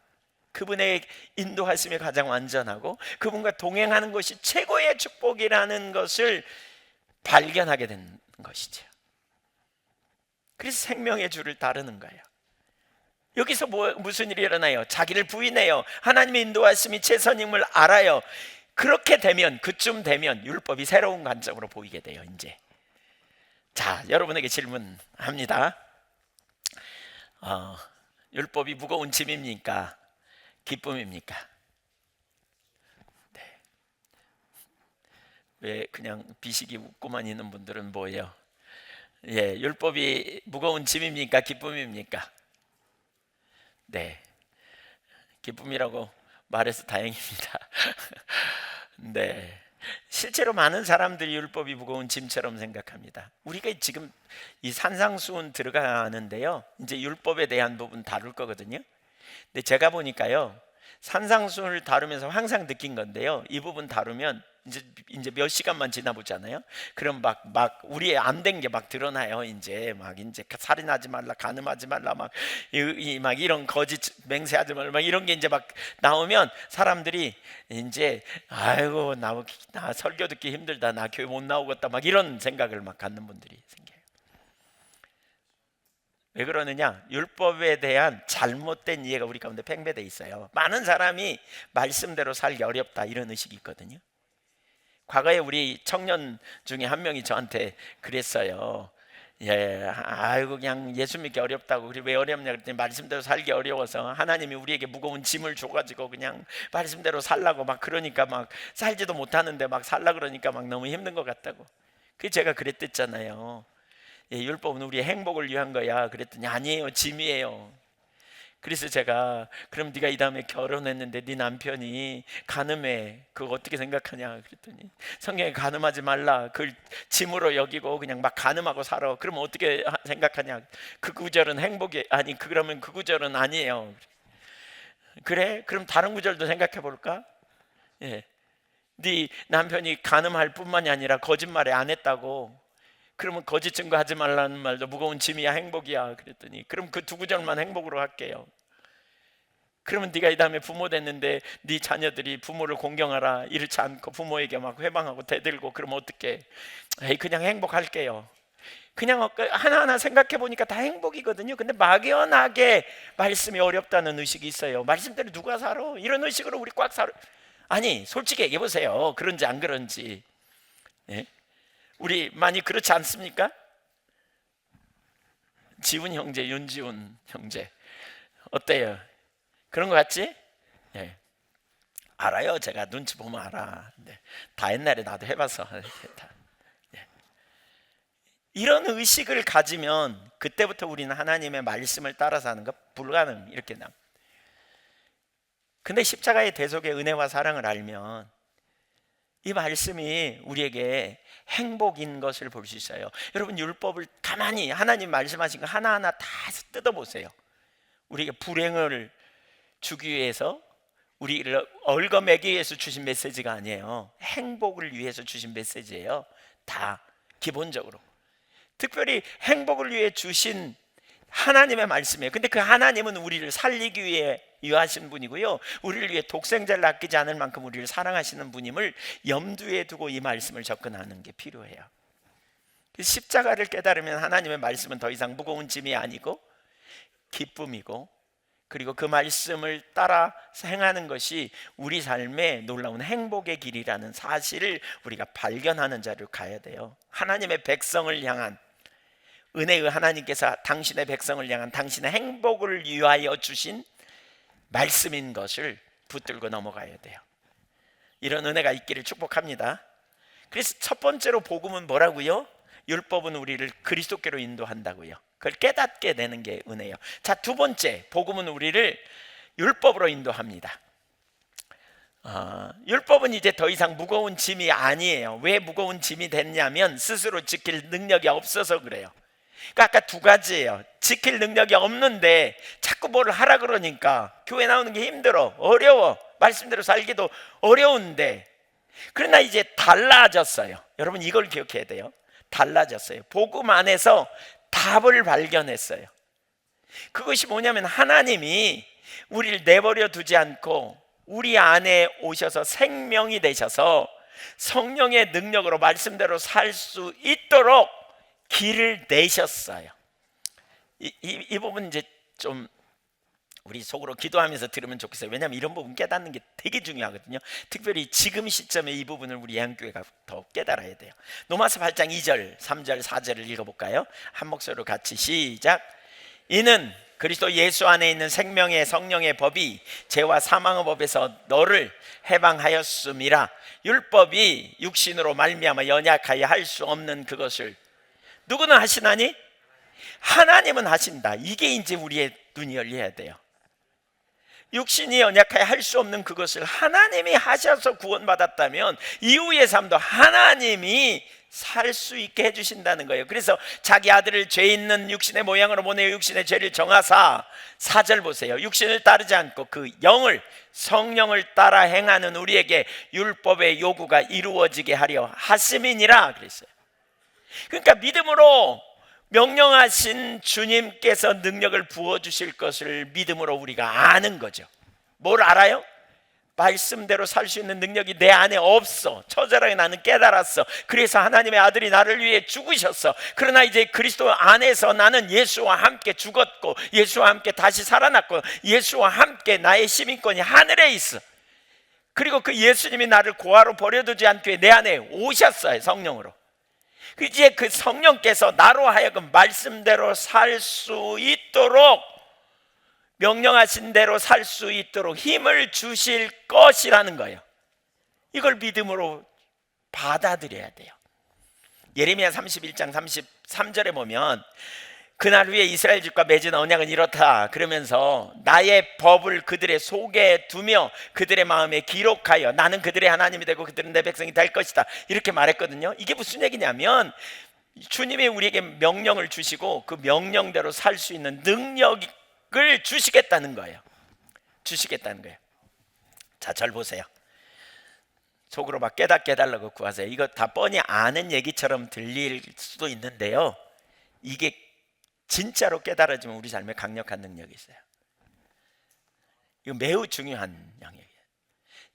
Speaker 1: 그분의 인도하심이 가장 완전하고 그분과 동행하는 것이 최고의 축복이라는 것을 발견하게 된 것이죠. 그래서 생명의 주를 따르는 거예요. 여기서 무슨 일이 일어나요? 자기를 부인해요. 하나님의 인도하심이 최선임을 알아요. 그렇게 되면, 그쯤 되면 율법이 새로운 관점으로 보이게 돼요. 이제 자, 여러분에게 질문합니다. 율법이 무거운 짐입니까? 기쁨입니까? 네. 왜 그냥 비식이 웃고만 있는 분들은 뭐예요? 예, 율법이 무거운 짐입니까? 기쁨입니까? 네, 기쁨이라고 말해서 다행입니다. 네, 실제로 많은 사람들이 율법이 무거운 짐처럼 생각합니다. 우리가 지금 이 산상수훈 들어가는데요, 이제 율법에 대한 부분 다룰 거거든요. 근데 제가 보니까요, 산상수훈을 다루면서 항상 느낀 건데요, 이 부분 다루면 이제 몇 시간만 지나보잖아요. 그럼 막 우리의 안 된 게 막 드러나요. 이제 살인하지 말라, 간음하지 말라, 막 이런 거짓 맹세하지 말라, 막 이런 게 이제 막 나오면 사람들이 이제 아이고 나 설교 듣기 힘들다, 나 교회 못 나오겠다, 막 이런 생각을 막 갖는 분들이 생겨요. 왜 그러느냐? 율법에 대한 잘못된 이해가 우리 가운데 팽배돼 있어요. 많은 사람이 말씀대로 살기 어렵다, 이런 의식이 있거든요. 과거에 우리 청년 중에 한 명이 저한테 그랬어요. 예, 아이고 그냥 예수 믿기 어렵다고. 그리고 왜 어렵냐 그랬더니 말씀대로 살기 어려워서 하나님이 우리에게 무거운 짐을 줘가지고 그냥 말씀대로 살라고 막 그러니까 막 살지도 못하는데 막 살라 그러니까 막 너무 힘든 것 같다고. 그 제가 그랬댔잖아요. 예, 율법은 우리의 행복을 위한 거야. 그랬더니 아니에요, 짐이에요. 그래서 제가 그럼 네가 이 다음에 결혼했는데 네 남편이 간음해, 그거 어떻게 생각하냐 그랬더니 성경에 간음하지 말라, 그걸 짐으로 여기고 그냥 막 간음하고 살아. 그럼 어떻게 생각하냐? 그 구절은 행복이 아니, 그러면 그 구절은 아니에요. 그래? 그럼 다른 구절도 생각해 볼까? 예. 네 남편이 간음할 뿐만이 아니라 거짓말에 안 했다고. 그러면 거짓 증거하지 말라는 말도 무거운 짐이야 행복이야 그랬더니, 그럼 그 두 구절만 행복으로 할게요. 그러면 네가 이 다음에 부모 됐는데 네 자녀들이 부모를 공경하라 이렇지 않고 부모에게 막 회방하고 대들고 그러면 어떡해? 에이, 그냥 행복할게요. 그냥 하나하나 생각해 보니까 다 행복이거든요. 근데 막연하게 말씀이 어렵다는 의식이 있어요. 말씀대로 누가 살아? 이런 의식으로 우리 꽉 살아. 아니 솔직히 얘기해 보세요. 그런지 안 그런지. 예? 우리 많이 그렇지 않습니까? 지훈 형제, 윤지훈 형제 어때요? 그런 거 같지? 예. 알아요. 제가 눈치 보면 알아. 네. 다 옛날에 나도 해봐서. 예. 이런 의식을 가지면 그때부터 우리는 하나님의 말씀을 따라서 하는 거 불가능 이렇게 남. 근데 십자가의 대속의 은혜와 사랑을 알면 이 말씀이 우리에게 행복인 것을 볼 수 있어요. 여러분 율법을 가만히 하나님 말씀하신 거 하나하나 다 뜯어보세요. 우리에게 불행을 주기 위해서, 우리를 얽어매기 위해서 주신 메시지가 아니에요. 행복을 위해서 주신 메시지예요. 다 기본적으로. 특별히 행복을 위해 주신 하나님의 말씀이에요. 근데 그 하나님은 우리를 살리기 위해 유하신 분이고요, 우리를 위해 독생자를 아끼지 않을 만큼 우리를 사랑하시는 분임을 염두에 두고 이 말씀을 접근하는 게 필요해요. 십자가를 깨달으면 하나님의 말씀은 더 이상 무거운 짐이 아니고 기쁨이고, 그리고 그 말씀을 따라 행하는 것이 우리 삶의 놀라운 행복의 길이라는 사실을 우리가 발견하는 자리로 가야 돼요. 하나님의 백성을 향한 은혜의 하나님께서 당신의 백성을 향한 당신의 행복을 위하여 주신 말씀인 것을 붙들고 넘어가야 돼요. 이런 은혜가 있기를 축복합니다. 그래서 첫 번째로 복음은 뭐라고요? 율법은 우리를 그리스도께로 인도한다고요. 그걸 깨닫게 되는 게 은혜예요. 자, 두 번째, 복음은 우리를 율법으로 인도합니다. 율법은 이제 더 이상 무거운 짐이 아니에요. 왜 무거운 짐이 됐냐면 스스로 지킬 능력이 없어서 그래요. 그러니까 아까 두 가지예요. 지킬 능력이 없는데 자꾸 뭘 하라 그러니까 교회 나오는 게 힘들어, 어려워, 말씀대로 살기도 어려운데, 그러나 이제 달라졌어요. 여러분 이걸 기억해야 돼요. 달라졌어요. 복음 안에서 답을 발견했어요. 그것이 뭐냐면 하나님이 우리를 내버려 두지 않고 우리 안에 오셔서 생명이 되셔서 성령의 능력으로 말씀대로 살 수 있도록 길을 내셨어요. 이 부분 이제 좀 우리 속으로 기도하면서 들으면 좋겠어요. 왜냐하면 이런 부분 깨닫는 게 되게 중요하거든요. 특별히 지금 시점에 이 부분을 우리 한교회가 더 깨달아야 돼요. 로마서 8장 2절, 3절, 4절을 읽어볼까요? 한 목소리로 같이 시작. 이는 그리스도 예수 안에 있는 생명의 성령의 법이 죄와 사망의 법에서 너를 해방하였음이라. 율법이 육신으로 말미암아 연약하여 할 수 없는 그것을 누구는 하시나니? 하나님은 하신다. 이게 이제 우리의 눈이 열려야 돼요. 육신이 연약하여 할 수 없는 그것을 하나님이 하셔서 구원받았다면 이후의 삶도 하나님이 살 수 있게 해주신다는 거예요. 그래서 자기 아들을 죄 있는 육신의 모양으로 보내어 육신의 죄를 정하사, 4절 보세요. 육신을 따르지 않고 그 영을, 성령을 따라 행하는 우리에게 율법의 요구가 이루어지게 하려 하심이니라 그랬어요. 그러니까 믿음으로 명령하신 주님께서 능력을 부어주실 것을 믿음으로 우리가 아는 거죠. 뭘 알아요? 말씀대로 살 수 있는 능력이 내 안에 없어. 처절하게 나는 깨달았어. 그래서 하나님의 아들이 나를 위해 죽으셨어. 그러나 이제 그리스도 안에서 나는 예수와 함께 죽었고 예수와 함께 다시 살아났고 예수와 함께 나의 시민권이 하늘에 있어. 그리고 그 예수님이 나를 고아로 버려두지 않기 위해 내 안에 오셨어요. 성령으로. 이제 그 성령께서 나로 하여금 말씀대로 살 수 있도록, 명령하신 대로 살 수 있도록 힘을 주실 것이라는 거예요. 이걸 믿음으로 받아들여야 돼요. 예레미야 31장 33절에 보면 그날 위에 이스라엘 집과 맺은 언약은 이렇다 그러면서 나의 법을 그들의 속에 두며 그들의 마음에 기록하여 나는 그들의 하나님이 되고 그들은 내 백성이 될 것이다 이렇게 말했거든요. 이게 무슨 얘기냐면 주님이 우리에게 명령을 주시고 그 명령대로 살 수 있는 능력을 주시겠다는 거예요. 주시겠다는 거예요. 자, 절 보세요. 속으로 막 깨닫게 해달라고 구하세요. 이거 다 뻔히 아는 얘기처럼 들릴 수도 있는데요, 이게 진짜로 깨달아지면 우리 삶에 강력한 능력이 있어요. 이거 매우 중요한 영역이에요.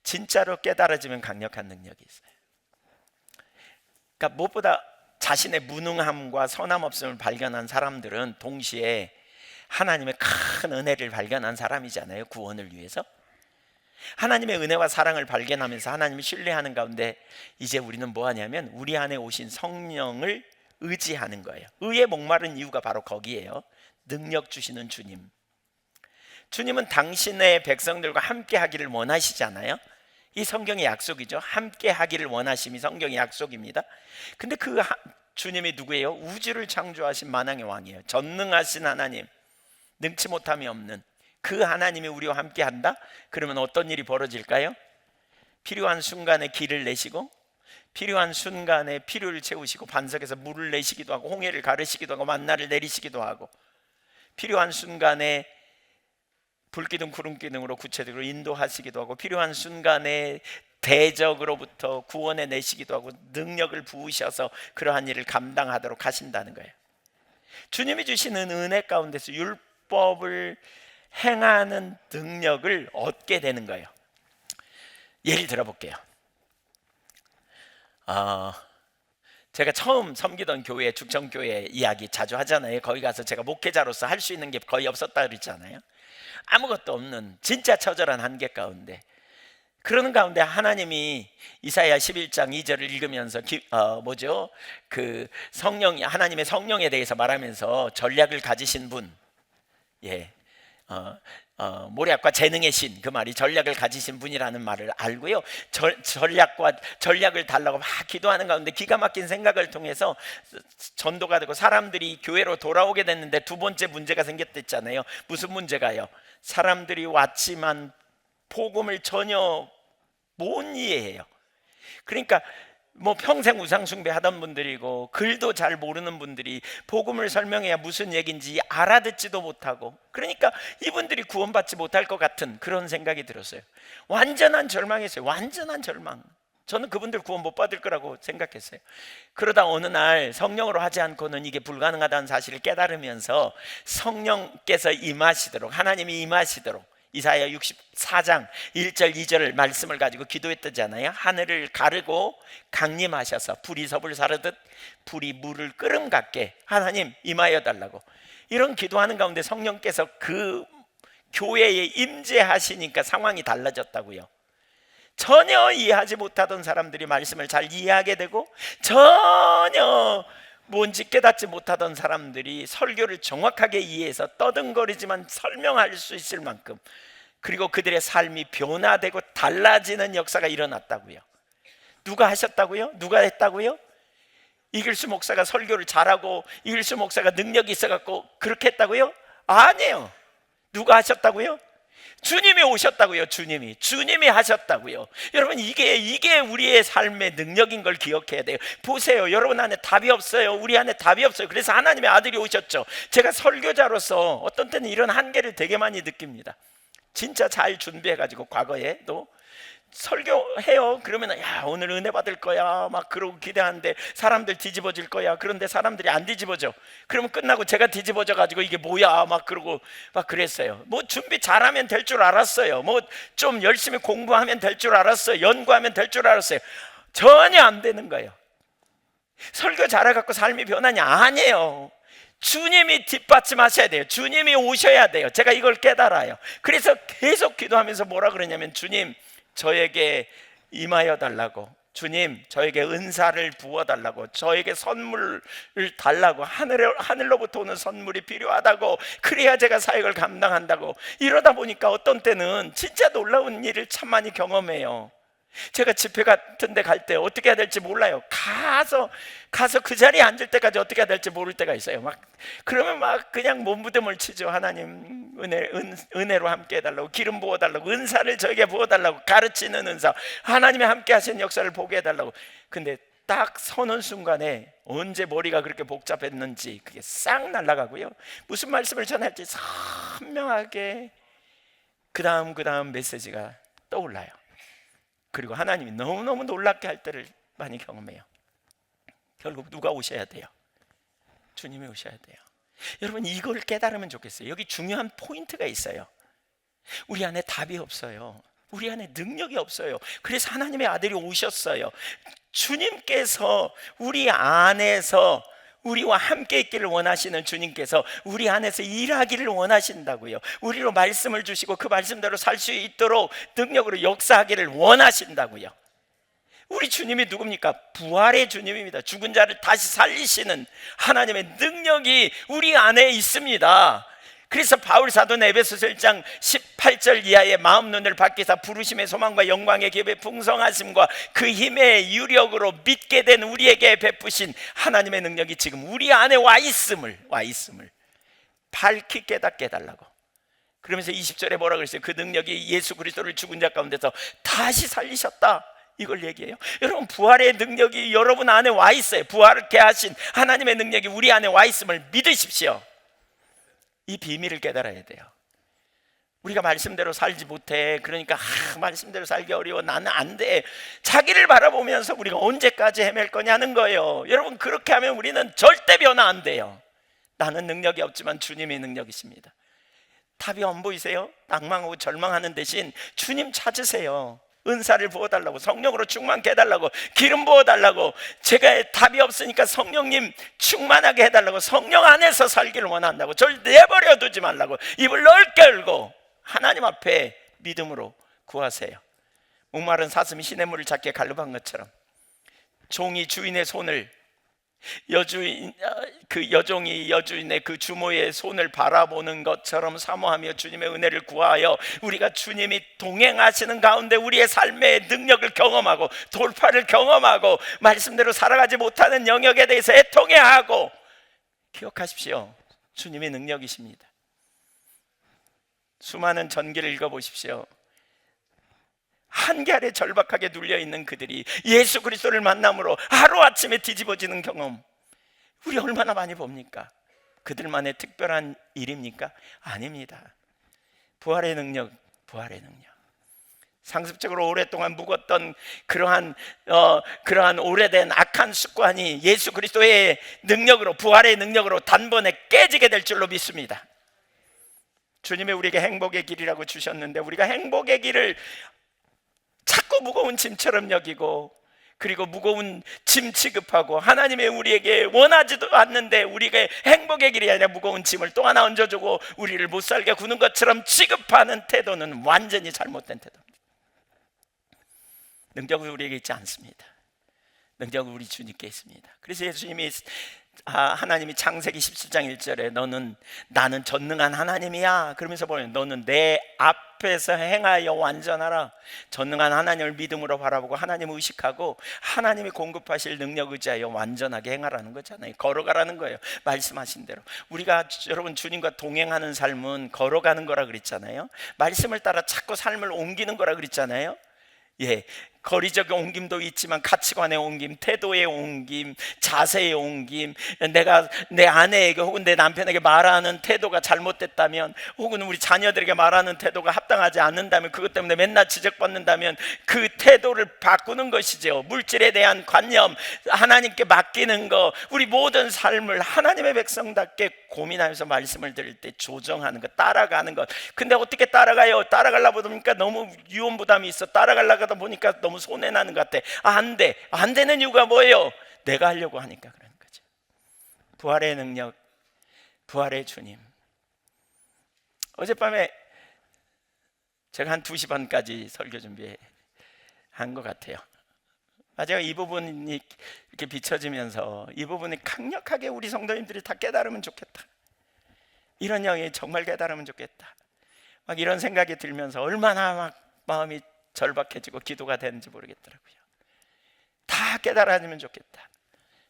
Speaker 1: 진짜로 깨달아지면 강력한 능력이 있어요. 그러니까 무엇보다 자신의 무능함과 선함 없음을 발견한 사람들은 동시에 하나님의 큰 은혜를 발견한 사람이잖아요. 구원을 위해서 하나님의 은혜와 사랑을 발견하면서 하나님을 신뢰하는 가운데 이제 우리는 뭐 하냐면 우리 안에 오신 성령을 의지하는 거예요. 의에 목마른 이유가 바로 거기에요. 능력 주시는 주님. 주님은 당신의 백성들과 함께 하기를 원하시잖아요. 이 성경의 약속이죠. 함께 하기를 원하심이 성경의 약속입니다. 근데 그 주님이 누구예요? 우주를 창조하신 만왕의 왕이에요. 전능하신 하나님, 능치 못함이 없는 그 하나님이 우리와 함께 한다? 그러면 어떤 일이 벌어질까요? 필요한 순간에 길을 내시고, 필요한 순간에 필요를 채우시고, 반석에서 물을 내시기도 하고, 홍해를 가르시기도 하고, 만나를 내리시기도 하고, 필요한 순간에 불기둥 구름기둥으로 구체적으로 인도하시기도 하고, 필요한 순간에 대적으로부터 구원해 내시기도 하고, 능력을 부으셔서 그러한 일을 감당하도록 하신다는 거예요. 주님이 주시는 은혜 가운데서 율법을 행하는 능력을 얻게 되는 거예요. 예를 들어볼게요. 제가 처음 섬기던 교회, 죽전교회 이야기 자주 하잖아요. 거기 가서 제가 목회자로서 할 수 있는 게 거의 없었다 그랬잖아요. 아무것도 없는 진짜 처절한 한계 가운데, 그러는 가운데 하나님이 이사야 11장 2절을 읽으면서 그 성령, 하나님의 성령에 대해서 말하면서 전략을 가지신 분, 모략과 재능의 신, 그 말이 전략을 가지신 분이라는 말을 알고요, 전략을 달라고 막 기도하는 가운데 기가 막힌 생각을 통해서 전도가 되고 사람들이 교회로 돌아오게 됐는데 두 번째 문제가 생겼댔잖아요. 무슨 문제가요? 사람들이 왔지만 복음을 전혀 못 이해해요. 그러니까 뭐 평생 우상숭배 하던 분들이고 글도 잘 모르는 분들이 복음을 설명해야 무슨 얘기인지 알아듣지도 못하고, 그러니까 이분들이 구원받지 못할 것 같은 그런 생각이 들었어요. 완전한 절망이었어요. 완전한 절망. 저는 그분들 구원 못 받을 거라고 생각했어요. 그러다 어느 날 성령으로 하지 않고는 이게 불가능하다는 사실을 깨달으면서 성령께서 임하시도록, 하나님이 임하시도록 이사야 64장 1절 2절 말씀을 가지고 기도했잖아요. 하늘을 가르고 강림하셔서 불이 섭을 사르듯 불이 물을 끓음 같게 하나님 임하여 달라고, 이런 기도하는 가운데 성령께서 그 교회에 임재하시니까 상황이 달라졌다고요. 전혀 이해하지 못하던 사람들이 말씀을 잘 이해하게 되고, 전혀 뭔지 깨닫지 못하던 사람들이 설교를 정확하게 이해해서 떠든거리지만 설명할 수 있을 만큼, 그리고 그들의 삶이 변화되고 달라지는 역사가 일어났다고요. 누가 하셨다고요? 누가 했다고요? 이글수 목사가 설교를 잘하고 이글수 목사가 능력이 있어갖고 그렇게 했다고요? 아니에요. 누가 하셨다고요? 주님이 오셨다고요. 주님이 하셨다고요. 여러분, 이게 우리의 삶의 능력인 걸 기억해야 돼요. 보세요, 여러분 안에 답이 없어요. 우리 안에 답이 없어요. 그래서 하나님의 아들이 오셨죠. 제가 설교자로서 어떤 때는 이런 한계를 되게 많이 느낍니다. 진짜 잘 준비해가지고 과거에도 설교해요. 그러면 야, 오늘 은혜 받을 거야 막 그러고 기대하는데 사람들 뒤집어질 거야. 그런데 사람들이 안 뒤집어져. 그러면 끝나고 제가 뒤집어져 가지고 이게 뭐야 막 그러고 막 그랬어요. 뭐 준비 잘하면 될 줄 알았어요. 뭐 좀 열심히 공부하면 될 줄 알았어요. 연구하면 될 줄 알았어요. 전혀 안 되는 거예요. 설교 잘해갖고 삶이 변하냐? 아니에요. 주님이 뒷받침하셔야 돼요. 주님이 오셔야 돼요. 제가 이걸 깨달아요. 그래서 계속 기도하면서 뭐라 그러냐면, 주님 저에게 임하여 달라고, 주님 저에게 은사를 부어 달라고, 저에게 선물을 달라고, 하늘로부터 오는 선물이 필요하다고, 그래야 제가 사역을 감당한다고. 이러다 보니까 어떤 때는 진짜 놀라운 일을 참 많이 경험해요. 제가 집회 같은 데 갈 때 어떻게 해야 될지 몰라요. 가서 그 자리에 앉을 때까지 어떻게 해야 될지 모를 때가 있어요. 그러면 그냥 몸부림을 치죠. 하나님 은혜로 함께 해달라고, 기름 부어달라고, 은사를 저에게 부어달라고, 가르치는 은사, 하나님의 함께 하시는 역사를 보게 해달라고. 근데 딱 서는 순간에 언제 머리가 그렇게 복잡했는지 그게 싹 날아가고요, 무슨 말씀을 전할지 선명하게 그 다음 메시지가 떠올라요. 그리고 하나님이 너무너무 놀랍게 할 때를 많이 경험해요. 결국 누가 오셔야 돼요? 주님이 오셔야 돼요. 여러분, 이걸 깨달으면 좋겠어요. 여기 중요한 포인트가 있어요. 우리 안에 답이 없어요. 우리 안에 능력이 없어요. 그래서 하나님의 아들이 오셨어요. 주님께서 우리 안에서 우리와 함께 있기를 원하시는 주님께서 우리 안에서 일하기를 원하신다고요. 우리로 말씀을 주시고 그 말씀대로 살 수 있도록 능력으로 역사하기를 원하신다고요. 우리 주님이 누굽니까? 부활의 주님입니다. 죽은 자를 다시 살리시는 하나님의 능력이 우리 안에 있습니다. 그래서 바울 사도는 에베소서 1장 18절 이하의 마음 눈을 밝히사 부르심의 소망과 영광의 기업의 풍성하심과 그 힘의 유력으로 믿게 된 우리에게 베푸신 하나님의 능력이 지금 우리 안에 와 있음을 밝히 깨닫게 해달라고. 그러면서 20절에 뭐라 그랬어요? 그 능력이 예수 그리스도를 죽은 자 가운데서 다시 살리셨다, 이걸 얘기해요. 여러분, 부활의 능력이 여러분 안에 와 있어요. 부활케 하신 하나님의 능력이 우리 안에 와 있음을 믿으십시오. 이 비밀을 깨달아야 돼요. 우리가 말씀대로 살지 못해. 그러니까 말씀대로 살기 어려워. 나는 안 돼. 자기를 바라보면서 우리가 언제까지 헤맬 거냐는 거예요. 여러분, 그렇게 하면 우리는 절대 변화 안 돼요. 나는 능력이 없지만 주님의 능력이십니다. 답이 안 보이세요? 낭망하고 절망하는 대신 주님 찾으세요. 은사를 부어달라고, 성령으로 충만케 해달라고, 기름 부어달라고. 제가 답이 없으니까 성령님 충만하게 해달라고, 성령 안에서 살기를 원한다고. 저를 내버려 두지 말라고. 입을 넓게 열고 하나님 앞에 믿음으로 구하세요. 목마른 사슴이 시냇물을 찾기에 갈급한 것처럼 종이 주인의 손을, 그 여종이 여주인의 그 주모의 손을 바라보는 것처럼 사모하며 주님의 은혜를 구하여 우리가 주님이 동행하시는 가운데 우리의 삶의 능력을 경험하고 돌파를 경험하고 말씀대로 살아가지 못하는 영역에 대해서 애통해하고. 기억하십시오. 주님의 능력이십니다. 수많은 전기를 읽어보십시오. 한계 아래 절박하게 눌려있는 그들이 예수 그리스도를 만남으로 하루아침에 뒤집어지는 경험, 우리 얼마나 많이 봅니까? 그들만의 특별한 일입니까? 아닙니다. 부활의 능력, 부활의 능력. 상습적으로 오랫동안 묵었던 그러한 오래된 악한 습관이 예수 그리스도의 능력으로, 부활의 능력으로 단번에 깨지게 될 줄로 믿습니다. 주님이 우리에게 행복의 길이라고 주셨는데 우리가 행복의 길을 자꾸 무거운 짐처럼 여기고, 그리고 무거운 짐 취급하고, 하나님의 우리에게 원하지도 않는데 우리가 행복의 길이 아니라 무거운 짐을 또 하나 얹어주고 우리를 못살게 구는 것처럼 취급하는 태도는 완전히 잘못된 태도입니다. 능력은 우리에게 있지 않습니다. 능력은 우리 주님께 있습니다. 그래서 예수님이 하나님이 창세기 17장 1절에 나는 전능한 하나님이야 그러면서 보면 너는 내 앞에서 행하여 완전하라. 전능한 하나님을 믿음으로 바라보고 하나님을 의식하고 하나님이 공급하실 능력 의지하여 완전하게 행하라는 거잖아요. 걸어가라는 거예요. 말씀하신 대로 우리가, 여러분, 주님과 동행하는 삶은 걸어가는 거라 그랬잖아요. 말씀을 따라 자꾸 삶을 옮기는 거라 그랬잖아요. 예, 거리적인 옮김도 있지만 가치관의 옮김, 태도의 옮김, 자세의 옮김, 내가 내 아내에게 혹은 내 남편에게 말하는 태도가 잘못됐다면, 혹은 우리 자녀들에게 말하는 태도가 합당하지 않는다면, 그것 때문에 맨날 지적받는다면 그 태도를 바꾸는 것이죠. 물질에 대한 관념, 하나님께 맡기는 거, 우리 모든 삶을 하나님의 백성답게 고민하면서 말씀을 드릴 때 조정하는 것, 따라가는 것. 근데 어떻게 따라가요? 따라가려고 보니까 너무 유언 부담이 있어. 따라가려고 하다 보니까 너무 손해나는 것 같아. 안 되는 이유가 뭐예요? 내가 하려고 하니까 그런 거죠. 부활의 능력, 부활의 주님. 어젯밤에 제가 한 2시 반까지 설교 준비한 것 같아요. 제가 이 부분이 이렇게 비춰지면서 이 부분이 강력하게 우리 성도님들이 다 깨달으면 좋겠다. 이런 영이 정말 깨달으면 좋겠다. 막 이런 생각이 들면서 얼마나 막 마음이 절박해지고 기도가 되는지 모르겠더라고요. 다 깨달아지면 좋겠다.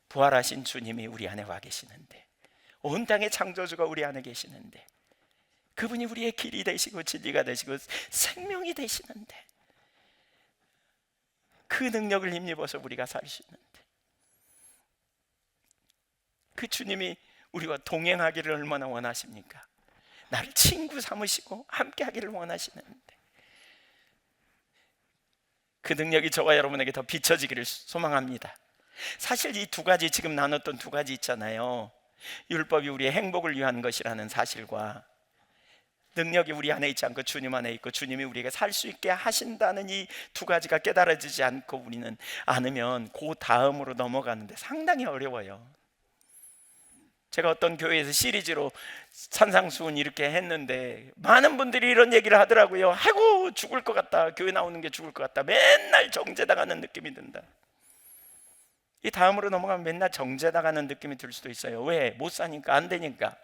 Speaker 1: 부활하신 주님이 우리 안에 와 계시는데, 온 땅의 창조주가 우리 안에 계시는데, 그분이 우리의 길이 되시고 진리가 되시고 생명이 되시는데, 그 능력을 힘입어서 우리가 살 수 있는데, 그 주님이 우리와 동행하기를 얼마나 원하십니까? 나를 친구 삼으시고 함께 하기를 원하시는데, 그 능력이 저와 여러분에게 더 비춰지기를 소망합니다. 사실 이 두 가지, 지금 나눴던 두 가지 있잖아요. 율법이 우리의 행복을 위한 것이라는 사실과 능력이 우리 안에 있지 않고 주님 안에 있고 주님이 우리에게 살 수 있게 하신다는 이 두 가지가 깨달아지지 않고 우리는 않으면 그 다음으로 넘어가는데 상당히 어려워요. 제가 어떤 교회에서 시리즈로 산상수훈 이렇게 했는데 많은 분들이 이런 얘기를 하더라고요. 아이고 죽을 것 같다, 교회 나오는 게 죽을 것 같다, 맨날 정죄당하는 느낌이 든다. 이 다음으로 넘어가면 맨날 정죄당하는 느낌이 들 수도 있어요. 왜? 못 사니까, 안 되니까,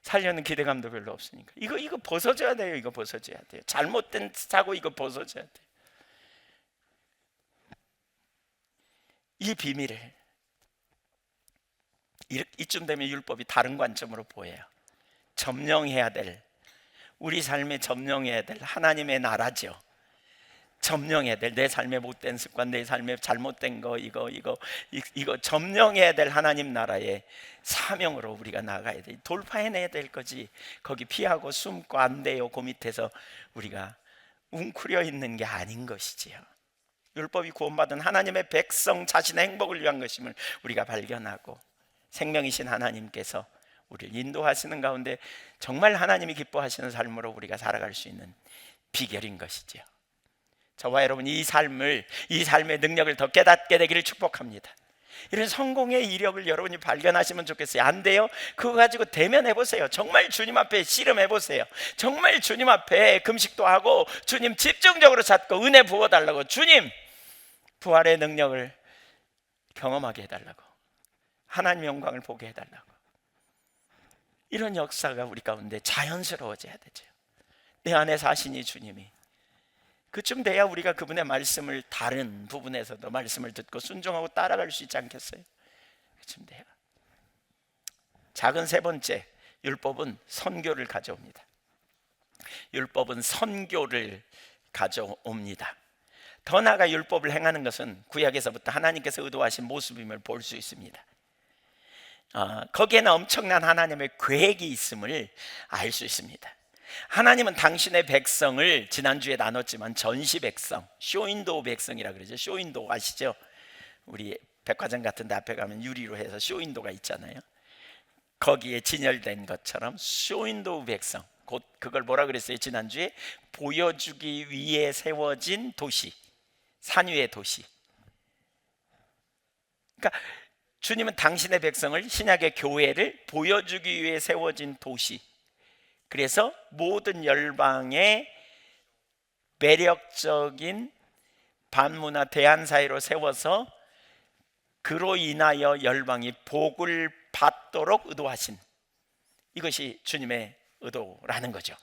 Speaker 1: 살려는 기대감도 별로 없으니까. 이거 벗어져야 돼요. 이거 벗어져야 돼요. 잘못된 사고 이거 벗어져야 돼요. 이 비밀을 이쯤 되면 율법이 다른 관점으로 보여요. 점령해야 될, 우리 삶에 점령해야 될 하나님의 나라죠. 점령해야 될 내 삶의 못된 습관, 내 삶의 잘못된 거, 이거 점령해야 될 하나님 나라의 사명으로 우리가 나가야 돼. 돌파해내야 될 거지. 거기 피하고 숨고 안 돼요. 그 밑에서 우리가 웅크려 있는 게 아닌 것이지요. 율법이 구원받은 하나님의 백성 자신의 행복을 위한 것임을 우리가 발견하고 생명이신 하나님께서 우리를 인도하시는 가운데 정말 하나님이 기뻐하시는 삶으로 우리가 살아갈 수 있는 비결인 것이지요. 저와 여러분 이 삶의 능력을 더 깨닫게 되기를 축복합니다. 이런 성공의 이력을 여러분이 발견하시면 좋겠어요. 안 돼요? 그거 가지고 대면해보세요. 정말 주님 앞에 씨름해보세요. 정말 주님 앞에 금식도 하고 주님 집중적으로 찾고 은혜 부어달라고, 주님 부활의 능력을 경험하게 해달라고, 하나님의 영광을 보게 해달라고. 이런 역사가 우리 가운데 자연스러워져야 되죠. 내 안에 사시니 주님이. 그쯤 돼야 우리가 그분의 말씀을 다른 부분에서도 말씀을 듣고 순종하고 따라갈 수 있지 않겠어요? 그쯤 돼야. 작은 세 번째, 율법은 선교를 가져옵니다. 율법은 선교를 가져옵니다. 더 나아가 율법을 행하는 것은 구약에서부터 하나님께서 의도하신 모습임을 볼 수 있습니다. 거기에는 엄청난 하나님의 계획이 있음을 알 수 있습니다. 하나님은 당신의 백성을 지난주에 나눴지만 전시 백성, 쇼윈도우 백성이라 그러죠. 쇼윈도우 아시죠? 우리 백화점 같은 데 앞에 가면 유리로 해서 쇼윈도우가 있잖아요. 거기에 진열된 것처럼 쇼윈도우 백성, 곧 그걸 뭐라 그랬어요? 지난주에 보여주기 위해 세워진 도시, 산 위의 도시. 그러니까 주님은 당신의 백성을, 신약의 교회를 보여주기 위해 세워진 도시, 그래서 모든 열방의 매력적인 반문화 대안 사이로 세워서 그로 인하여 열방이 복을 받도록 의도하신, 이것이 주님의 의도라는 거죠.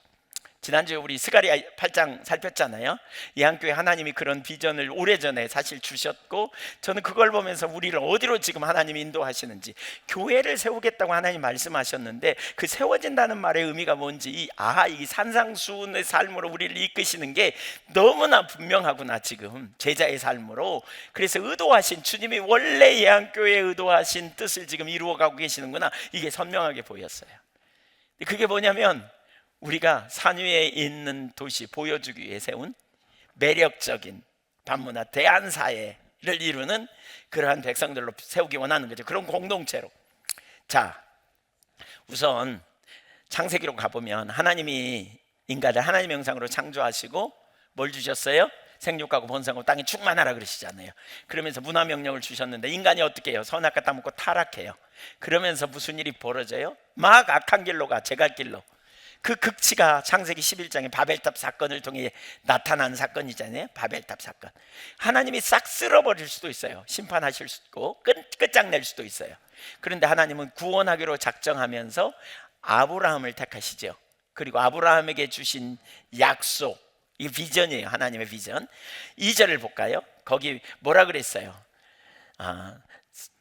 Speaker 1: 지난주에 우리 스가랴 8장 살폈잖아요. 예한교회 하나님이 그런 비전을 오래전에 사실 주셨고, 저는 그걸 보면서 우리를 어디로 지금 하나님이 인도하시는지, 교회를 세우겠다고 하나님 말씀하셨는데 그 세워진다는 말의 의미가 뭔지 이 산상수훈의 삶으로 우리를 이끄시는 게 너무나 분명하구나, 지금 제자의 삶으로. 그래서 의도하신, 주님이 원래 예한교회에 의도하신 뜻을 지금 이루어가고 계시는구나, 이게 선명하게 보였어요. 그게 뭐냐면 우리가 산 위에 있는 도시, 보여주기 위해 세운 매력적인 반문화 대안사회를 이루는 그러한 백성들로 세우기 원하는 거죠. 그런 공동체로. 자, 우선 창세기로 가보면 하나님이 인간을 하나님의 형상으로 창조하시고 뭘 주셨어요? 생육하고 번성하고 땅에 충만하라 그러시잖아요. 그러면서 문화명령을 주셨는데 인간이 어떻게 해요? 선악과 따먹고 타락해요. 그러면서 무슨 일이 벌어져요? 막 악한 길로 가, 제갈 길로. 그 극치가 창세기 11장의 바벨탑 사건을 통해 나타난 사건이잖아요. 바벨탑 사건. 하나님이 싹 쓸어버릴 수도 있어요. 심판하실 수도 있고 끝장낼 수도 있어요. 그런데 하나님은 구원하기로 작정하면서 아브라함을 택하시죠. 그리고 아브라함에게 주신 약속, 이 비전이에요. 하나님의 비전. 2절을 볼까요? 거기 뭐라 그랬어요?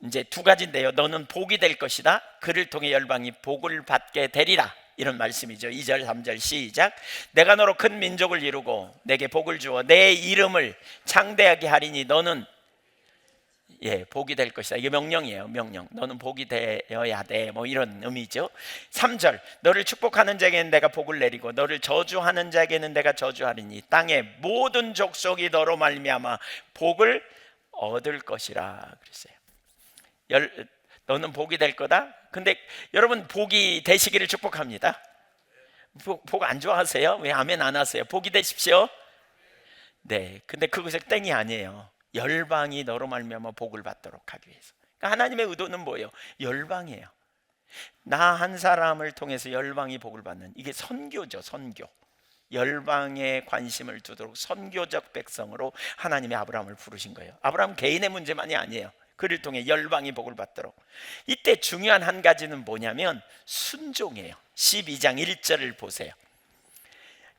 Speaker 1: 이제 두 가지인데요. 너는 복이 될 것이다. 그를 통해 열방이 복을 받게 되리라. 이런 말씀이죠. 2절 3절 시작. 내가 너로 큰 민족을 이루고 내게 복을 주어 내 이름을 창대하게 하리니 너는 예, 복이 될 것이다. 이게 명령이에요. 명령. 너는 복이 되어야 돼. 뭐 이런 의미죠. 3절. 너를 축복하는 자에게는 내가 복을 내리고 너를 저주하는 자에게는 내가 저주하리니 땅의 모든 족속이 너로 말미암아 복을 얻을 것이라 그랬어요. 너는 복이 될 거다. 근데 여러분 복이 되시기를 축복합니다. 복 안 좋아하세요? 왜 아멘 안 하세요? 복이 되십시오. 네, 근데 그것이 땡이 아니에요. 열방이 너로 말미암아 복을 받도록 하기 위해서. 그러니까 하나님의 의도는 뭐예요? 열방이에요. 나 한 사람을 통해서 열방이 복을 받는, 이게 선교죠. 선교. 열방에 관심을 두도록 선교적 백성으로 하나님이 아브라함을 부르신 거예요. 아브라함 개인의 문제만이 아니에요. 그를 통해 열방이 복을 받도록. 이때 중요한 한 가지는 뭐냐면 순종이에요. 12장 1절을 보세요.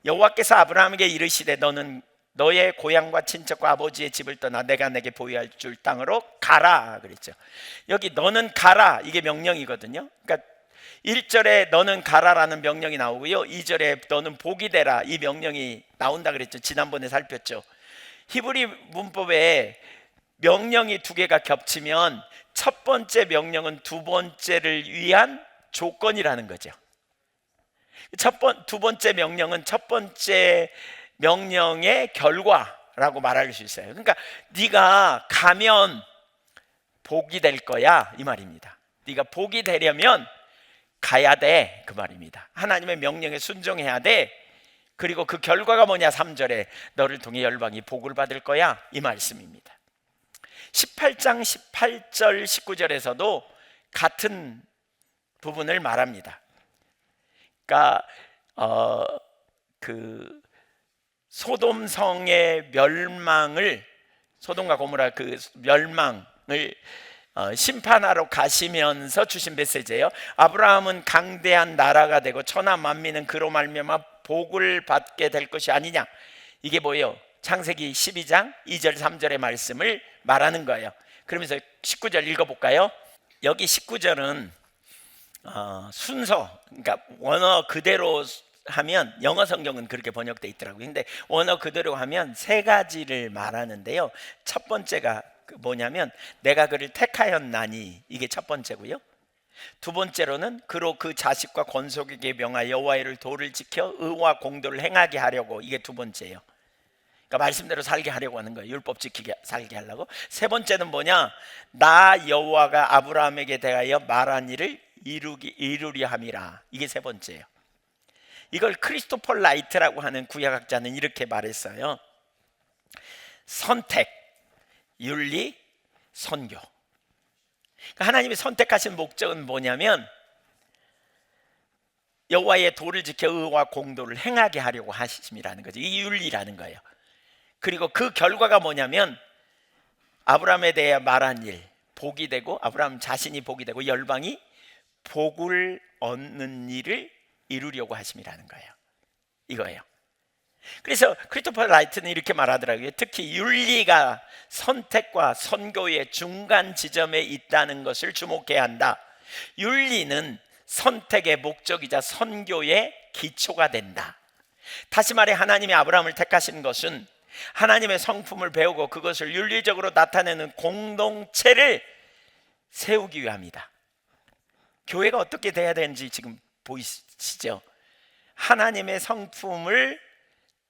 Speaker 1: 여호와께서 아브라함에게 이르시되 너는 너의 고향과 친척과 아버지의 집을 떠나 내가 내게 보여할 줄 땅으로 가라 그랬죠. 여기 너는 가라, 이게 명령이거든요. 그러니까 1절에 너는 가라라는 명령이 나오고요, 2절에 너는 복이 되라 이 명령이 나온다 그랬죠. 지난번에 살폈죠. 히브리 문법에 명령이 두 개가 겹치면 첫 번째 명령은 두 번째를 위한 조건이라는 거죠. 두 번째 명령은 첫 번째 명령의 결과라고 말할 수 있어요. 그러니까 네가 가면 복이 될 거야 이 말입니다. 네가 복이 되려면 가야 돼 그 말입니다. 하나님의 명령에 순종해야 돼. 그리고 그 결과가 뭐냐, 3절에 너를 통해 열방이 복을 받을 거야 이 말씀입니다. 18장 18절 19절에서도 같은 부분을 말합니다. 그러니까 소돔 성의 멸망을, 소돔과 고모라 그 멸망을 심판하러 가시면서 주신 메시지예요. 아브라함은 강대한 나라가 되고 천하 만민은 그로 말미암아 복을 받게 될 것이 아니냐. 이게 뭐예요? 창세기 12장 2절 3절의 말씀을 말하는 거예요. 그러면서 19절 읽어볼까요? 여기 19절은 순서, 그러니까 원어 그대로 하면, 영어 성경은 그렇게 번역되어 있더라고요. 근데 원어 그대로 하면 세 가지를 말하는데요. 첫 번째가 뭐냐면 내가 그를 택하였나니, 이게 첫 번째고요. 두 번째로는 그로 그 자식과 권속에게 명하여 여호와의 도를 지켜 의와 공도를 행하게 하려고, 이게 두 번째예요. 그러니까 말씀대로 살게 하려고 하는 거예요. 율법 지키게 살게 하려고. 세 번째는 뭐냐, 나 여호와가 아브라함에게 대하여 말한 일을 이루려 함이라, 이게 세 번째예요. 이걸 크리스토퍼 라이트라고 하는 구약학자는 이렇게 말했어요. 선택, 윤리, 선교. 그러니까 하나님이 선택하신 목적은 뭐냐면 여호와의 도를 지켜 의와 공도를 행하게 하려고 하심이라는 거죠. 이 윤리라는 거예요. 그리고 그 결과가 뭐냐면 아브라함에 대해 말한 일, 복이 되고, 아브라함 자신이 복이 되고 열방이 복을 얻는 일을 이루려고 하심이라는 거예요. 이거예요. 그래서 크리스토퍼 라이트는 이렇게 말하더라고요. 특히 윤리가 선택과 선교의 중간 지점에 있다는 것을 주목해야 한다. 윤리는 선택의 목적이자 선교의 기초가 된다. 다시 말해 하나님이 아브라함을 택하신 것은 하나님의 성품을 배우고 그것을 윤리적으로 나타내는 공동체를 세우기 위함이다. 교회가 어떻게 돼야 되는지 지금 보이시죠? 하나님의 성품을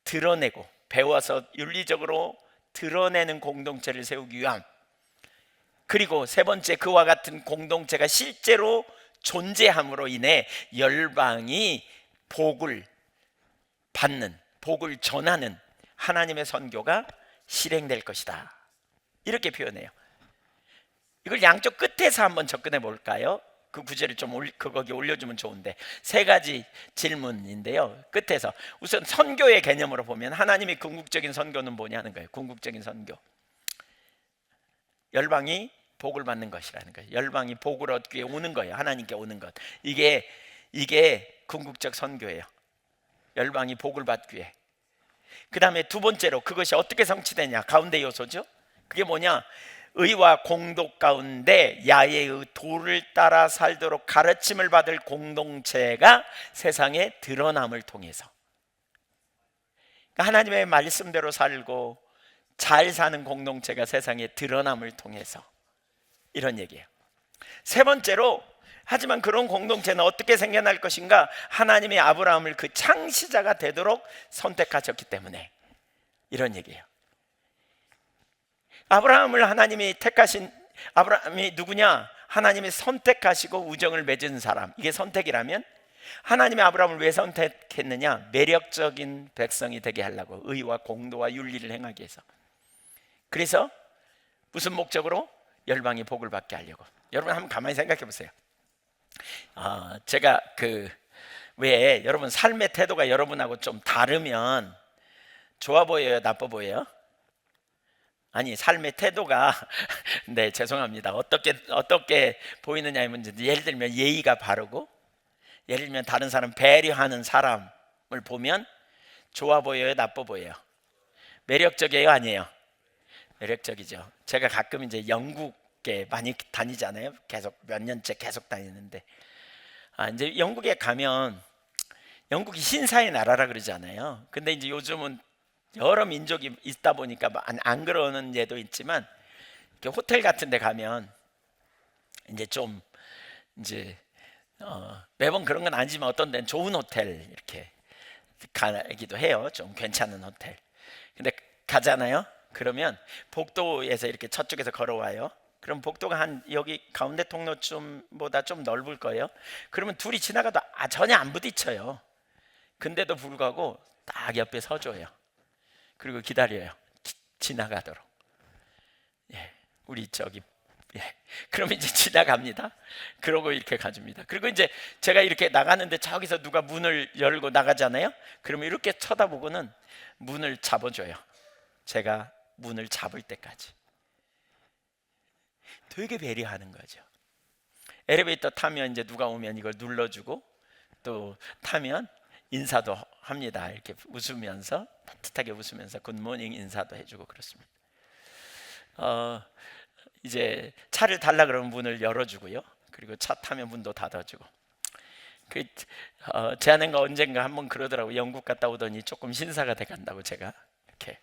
Speaker 1: 드러내고 배워서 윤리적으로 드러내는 공동체를 세우기 위함. 그리고 세 번째, 그와 같은 공동체가 실제로 존재함으로 인해 열방이 복을 받는, 복을 전하는 하나님의 선교가 실행될 것이다, 이렇게 표현해요. 이걸 양쪽 끝에서 한번 접근해 볼까요? 그 구절을 좀 거기 올려주면 좋은데, 세 가지 질문인데요. 끝에서 우선 선교의 개념으로 보면 하나님이 궁극적인 선교는 뭐냐는 거예요. 궁극적인 선교, 열방이 복을 받는 것이라는 거예요. 열방이 복을 얻기 위해 오는 거예요. 하나님께 오는 것. 이게 궁극적 선교예요. 열방이 복을 받기 위해. 그 다음에 두 번째로 그것이 어떻게 성취되냐, 가운데 요소죠. 그게 뭐냐, 의와 공도 가운데 야훼의 도를 따라 살도록 가르침을 받을 공동체가 세상에 드러남을 통해서, 그러니까 하나님의 말씀대로 살고 잘 사는 공동체가 세상에 드러남을 통해서 이런 얘기예요. 세 번째로, 하지만 그런 공동체는 어떻게 생겨날 것인가? 하나님이 아브라함을 그 창시자가 되도록 선택하셨기 때문에, 이런 얘기예요. 아브라함을 하나님이 택하신, 아브라함이 누구냐? 하나님이 선택하시고 우정을 맺은 사람. 이게 선택이라면, 하나님이 아브라함을 왜 선택했느냐? 매력적인 백성이 되게 하려고, 의와 공도와 윤리를 행하기 위해서. 그래서 무슨 목적으로? 열방이 복을 받게 하려고. 여러분 한번 가만히 생각해 보세요. 제가 왜 여러분 삶의 태도가 여러분하고 좀 다르면 좋아 보여요, 나빠 보여요? 아니, 삶의 태도가 네, 죄송합니다. 어떻게 보이느냐의 문제인데, 예를 들면 예의가 바르고, 예를 들면 다른 사람 배려하는 사람을 보면 좋아 보여요, 나빠 보여요? 매력적이에요, 아니에요? 매력적이죠. 제가 가끔 이제 영국에 많이 다니잖아요. 계속 몇 년째 계속 다니는데, 이제 영국에 가면, 영국이 신사의 나라라 그러잖아요. 근데 이제 요즘은 여러 민족이 있다 보니까 안 그러는 예도 있지만, 호텔 같은 데 가면 이제 좀 이제 매번 그런 건 아니지만 어떤 데는 좋은 호텔 이렇게 가기도 해요. 좀 괜찮은 호텔. 근데 가잖아요. 그러면 복도에서 이렇게 저쪽에서 걸어와요. 그럼 복도가 한 여기 가운데 통로쯤보다 좀 넓을 거예요. 그러면 둘이 지나가도 전혀 안 부딪혀요. 근데도 불구하고 딱 옆에 서줘요. 그리고 기다려요. 지나가도록. 예, 우리 저기. 예. 그럼 이제 지나갑니다. 그러고 이렇게 가줍니다. 그리고 이제 제가 이렇게 나가는데 저기서 누가 문을 열고 나가잖아요. 그러면 이렇게 쳐다보고는 문을 잡아줘요. 제가 문을 잡을 때까지. 되게 배려하는 거죠. 엘리베이터 타면 이제 누가 오면 이걸 눌러주고, 또 타면 인사도 합니다. 이렇게 웃으면서, 따뜻하게 웃으면서 굿모닝 인사도 해주고 그렇습니다. 이제 차를 달라 그러면 문을 열어주고요. 그리고 차 타면 문도 닫아주고. 제 아내가 언젠가 한번 그러더라고요. 영국 갔다 오더니 조금 신사가 돼 간다고. 제가 이렇게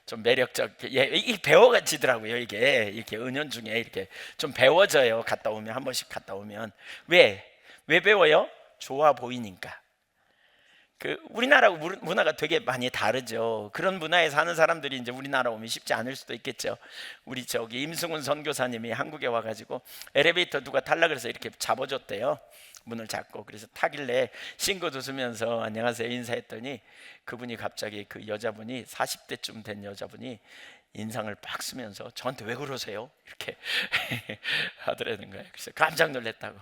Speaker 1: 좀 매력적, 이게 배워지더라고요. 이게 이렇게 은연중에 이렇게 좀 배워져요. 갔다 오면, 한 번씩 갔다 오면. 왜 배워요? 좋아 보이니까. 우리나라 문화가 되게 많이 다르죠. 그런 문화에 사는 사람들이 이제 우리나라 오면 쉽지 않을 수도 있겠죠. 우리 저기 임승훈 선교사님이 한국에 와가지고 엘리베이터 누가 탈라 그래서 이렇게 잡아줬대요. 문을 잡고. 그래서 타길래 싱긋 웃으면서 안녕하세요 인사했더니, 그분이 갑자기, 그 여자분이 40대쯤 된 여자분이 인상을 빡 쓰면서 저한테 왜 그러세요? 이렇게 하더라는 거예요. 그래서 깜짝 놀랐다고.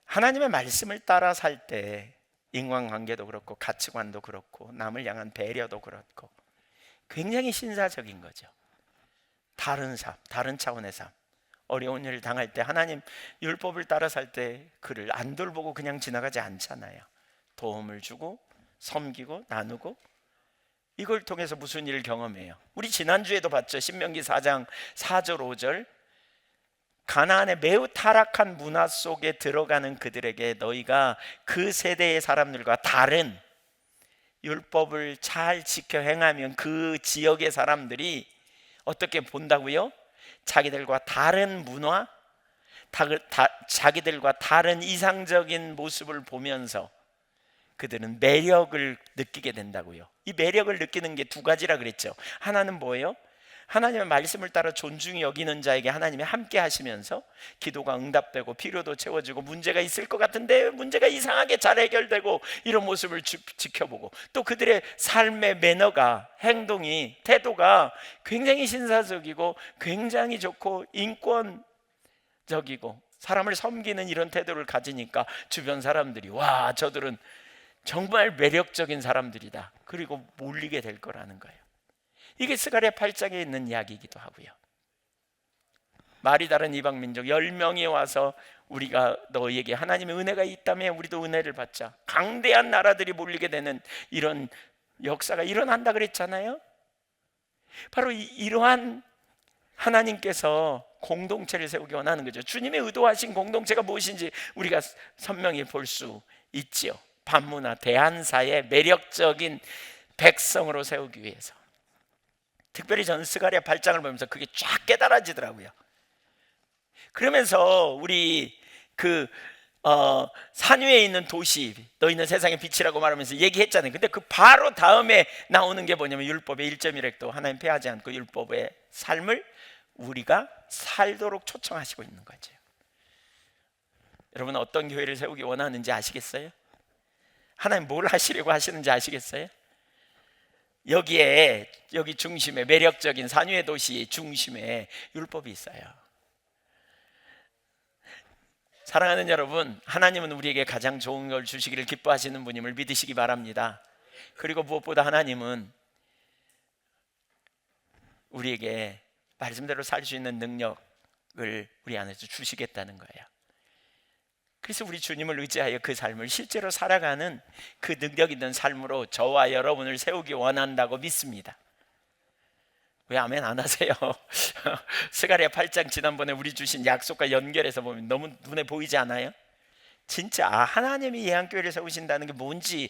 Speaker 1: 하나님의 말씀을 따라 살 때 인간관계도 그렇고 가치관도 그렇고 남을 향한 배려도 그렇고 굉장히 신사적인 거죠. 다른 삶, 다른 차원의 삶. 어려운 일을 당할 때 하나님 율법을 따라 살 때 그를 안 돌보고 그냥 지나가지 않잖아요. 도움을 주고 섬기고 나누고. 이걸 통해서 무슨 일을 경험해요? 우리 지난주에도 봤죠. 신명기 4장 4절 5절. 가나안의 매우 타락한 문화 속에 들어가는 그들에게 너희가 그 세대의 사람들과 다른 율법을 잘 지켜 행하면 그 지역의 사람들이 어떻게 본다고요? 자기들과 다른 문화, 자기들과 다른 이상적인 모습을 보면서 그들은 매력을 느끼게 된다고요. 이 매력을 느끼는 게 두 가지라 그랬죠. 하나는 뭐예요? 하나님의 말씀을 따라 존중히 여기는 자에게 하나님이 함께 하시면서 기도가 응답되고 필요도 채워지고, 문제가 있을 것 같은데 문제가 이상하게 잘 해결되고, 이런 모습을 지켜보고, 또 그들의 삶의 매너가, 행동이, 태도가 굉장히 신사적이고 굉장히 좋고 인권적이고 사람을 섬기는 이런 태도를 가지니까 주변 사람들이 와, 저들은 정말 매력적인 사람들이다, 그리고 몰리게 될 거라는 거예요. 이게 스가랴 8장에 있는 이야기이기도 하고요. 말이 다른 이방 민족 10명이 와서 우리가 너희에게 하나님의 은혜가 있다면 우리도 은혜를 받자, 강대한 나라들이 몰리게 되는 이런 역사가 일어난다 그랬잖아요. 바로 이러한 하나님께서 공동체를 세우기 원하는 거죠. 주님의 의도하신 공동체가 무엇인지 우리가 선명히 볼 수 있지요. 반문화 대한사의 매력적인 백성으로 세우기 위해서. 특별히 저는 스가랴 8장을 보면서 그게 쫙 깨달아지더라고요. 그러면서 우리 산 위에 있는 도시, 너희는 세상의 빛이라고 말하면서 얘기했잖아요. 근데 그 바로 다음에 나오는 게 뭐냐면 율법의 1.1획도 하나님 폐하지 않고 율법의 삶을 우리가 살도록 초청하시고 있는 거죠. 여러분, 어떤 교회를 세우기 원하는지 아시겠어요? 하나님 뭘 하시려고 하시는지 아시겠어요? 여기 중심에, 매력적인 산 위의 도시 중심에 율법이 있어요. 사랑하는 여러분, 하나님은 우리에게 가장 좋은 걸 주시기를 기뻐하시는 분임을 믿으시기 바랍니다. 그리고 무엇보다 하나님은 우리에게 말씀대로 살 수 있는 능력을 우리 안에서 주시겠다는 거예요. 그래서 우리 주님을 의지하여 그 삶을 실제로 살아가는 그 능력 있는 삶으로 저와 여러분을 세우기 원한다고 믿습니다. 왜 아멘 안 하세요? 스가랴 8장 지난번에 우리 주신 약속과 연결해서 보면 너무 눈에 보이지 않아요? 진짜 하나님이 예한교회를 세우신다는 게 뭔지,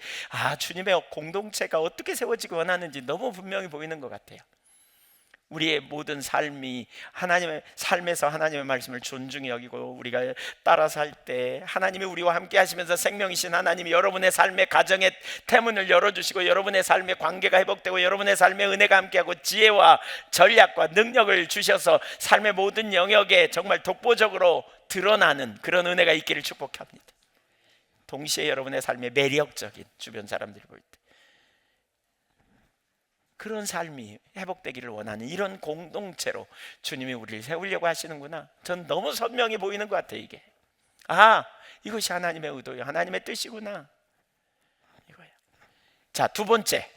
Speaker 1: 주님의 공동체가 어떻게 세워지기 원하는지 너무 분명히 보이는 것 같아요. 우리의 모든 삶이 하나님의 삶에서 하나님의 말씀을 존중히 여기고 우리가 따라 살 때 하나님이 우리와 함께 하시면서 생명이신 하나님이 여러분의 삶의 가정의 태문을 열어주시고 여러분의 삶의 관계가 회복되고 여러분의 삶의 은혜가 함께하고 지혜와 전략과 능력을 주셔서 삶의 모든 영역에 정말 독보적으로 드러나는 그런 은혜가 있기를 축복합니다. 동시에 여러분의 삶의 매력적인 주변 사람들이 볼 때 그런 삶이 회복되기를 원하는 이런 공동체로 주님이 우리를 세우려고 하시는구나. 전 너무 선명히 보이는 것 같아요. 이게 이것이 하나님의 의도예요. 하나님의 뜻이구나, 이거예요. 자, 두 번째,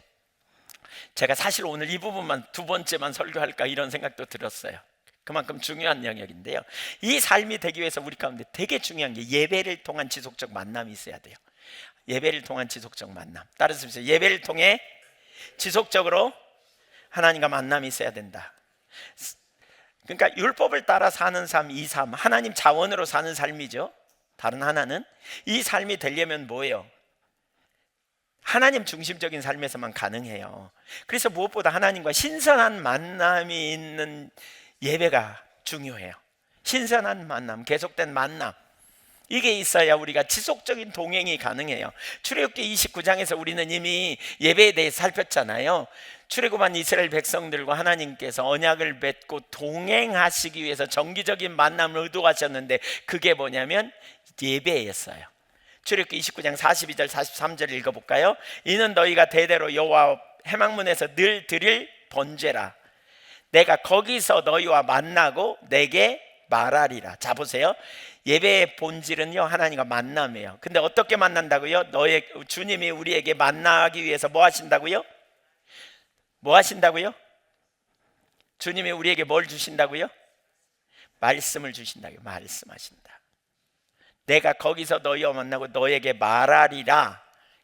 Speaker 1: 제가 사실 오늘 이 부분만 두 번째만 설교할까 이런 생각도 들었어요. 그만큼 중요한 영역인데요. 이 삶이 되기 위해서 우리 가운데 되게 중요한 게 예배를 통한 지속적 만남이 있어야 돼요. 예배를 통한 지속적 만남. 따라서 예배를 통해 지속적으로 하나님과 만남이 있어야 된다. 그러니까 율법을 따라 사는 삶, 이 삶, 하나님 자원으로 사는 삶이죠. 다른 하나는 이 삶이 되려면 뭐예요? 하나님 중심적인 삶에서만 가능해요. 그래서 무엇보다 하나님과 신선한 만남이 있는 예배가 중요해요. 신선한 만남, 계속된 만남, 이게 있어야 우리가 지속적인 동행이 가능해요. 출애굽기 29장에서 우리는 이미 예배에 대해 살폈잖아요. 출애굽한 이스라엘 백성들과 하나님께서 언약을 맺고 동행하시기 위해서 정기적인 만남을 의도하셨는데 그게 뭐냐면 예배였어요. 출애굽기 29장 42절 43절 읽어볼까요? 이는 너희가 대대로 여호와 회막문에서 늘 드릴 번제라. 내가 거기서 너희와 만나고 내게 말하리라. 자, 보세요. 예배의 본질은요, 하나님과 만남이에요. 근데 어떻게 만난다고요? 주님이 우리에게 만나기 위해서 뭐 하신다고요? 뭐 하신다고요? 주님이 우리에게 뭘 주신다고요? 말씀을 주신다고요. 말씀하신다. 내가 거기서 너희와 만나고 너에게 말하리라.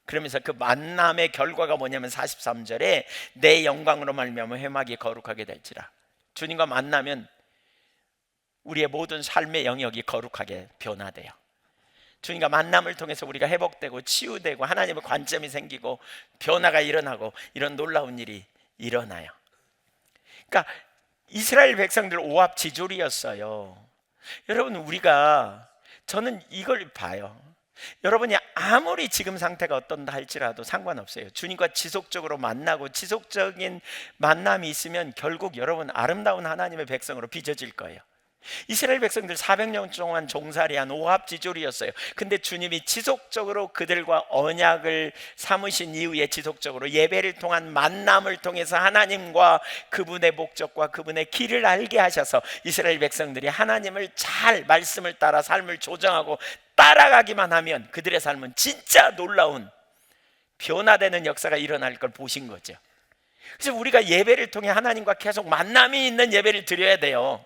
Speaker 1: 그러면서 그 만남의 결과가 뭐냐면 43절에 내 영광으로 말미암아 회막이 거룩하게 될지라. 주님과 만나면 우리의 모든 삶의 영역이 거룩하게 변화돼요. 주님과 만남을 통해서 우리가 회복되고 치유되고 하나님의 관점이 생기고 변화가 일어나고 이런 놀라운 일이 일어나요. 그러니까 이스라엘 백성들 오합지졸이었어요. 여러분, 저는 이걸 봐요. 여러분이 아무리 지금 상태가 어떤다 할지라도 상관없어요. 주님과 지속적으로 만나고 지속적인 만남이 있으면 결국 여러분 아름다운 하나님의 백성으로 빚어질 거예요. 이스라엘 백성들 400년 동안 종살이한 오합지졸이었어요. 근데 주님이 지속적으로 그들과 언약을 삼으신 이후에 지속적으로 예배를 통한 만남을 통해서 하나님과 그분의 목적과 그분의 길을 알게 하셔서 이스라엘 백성들이 하나님을 잘 말씀을 따라 삶을 조정하고 따라가기만 하면 그들의 삶은 진짜 놀라운 변화되는 역사가 일어날 걸 보신 거죠. 그래서 우리가 예배를 통해 하나님과 계속 만남이 있는 예배를 드려야 돼요.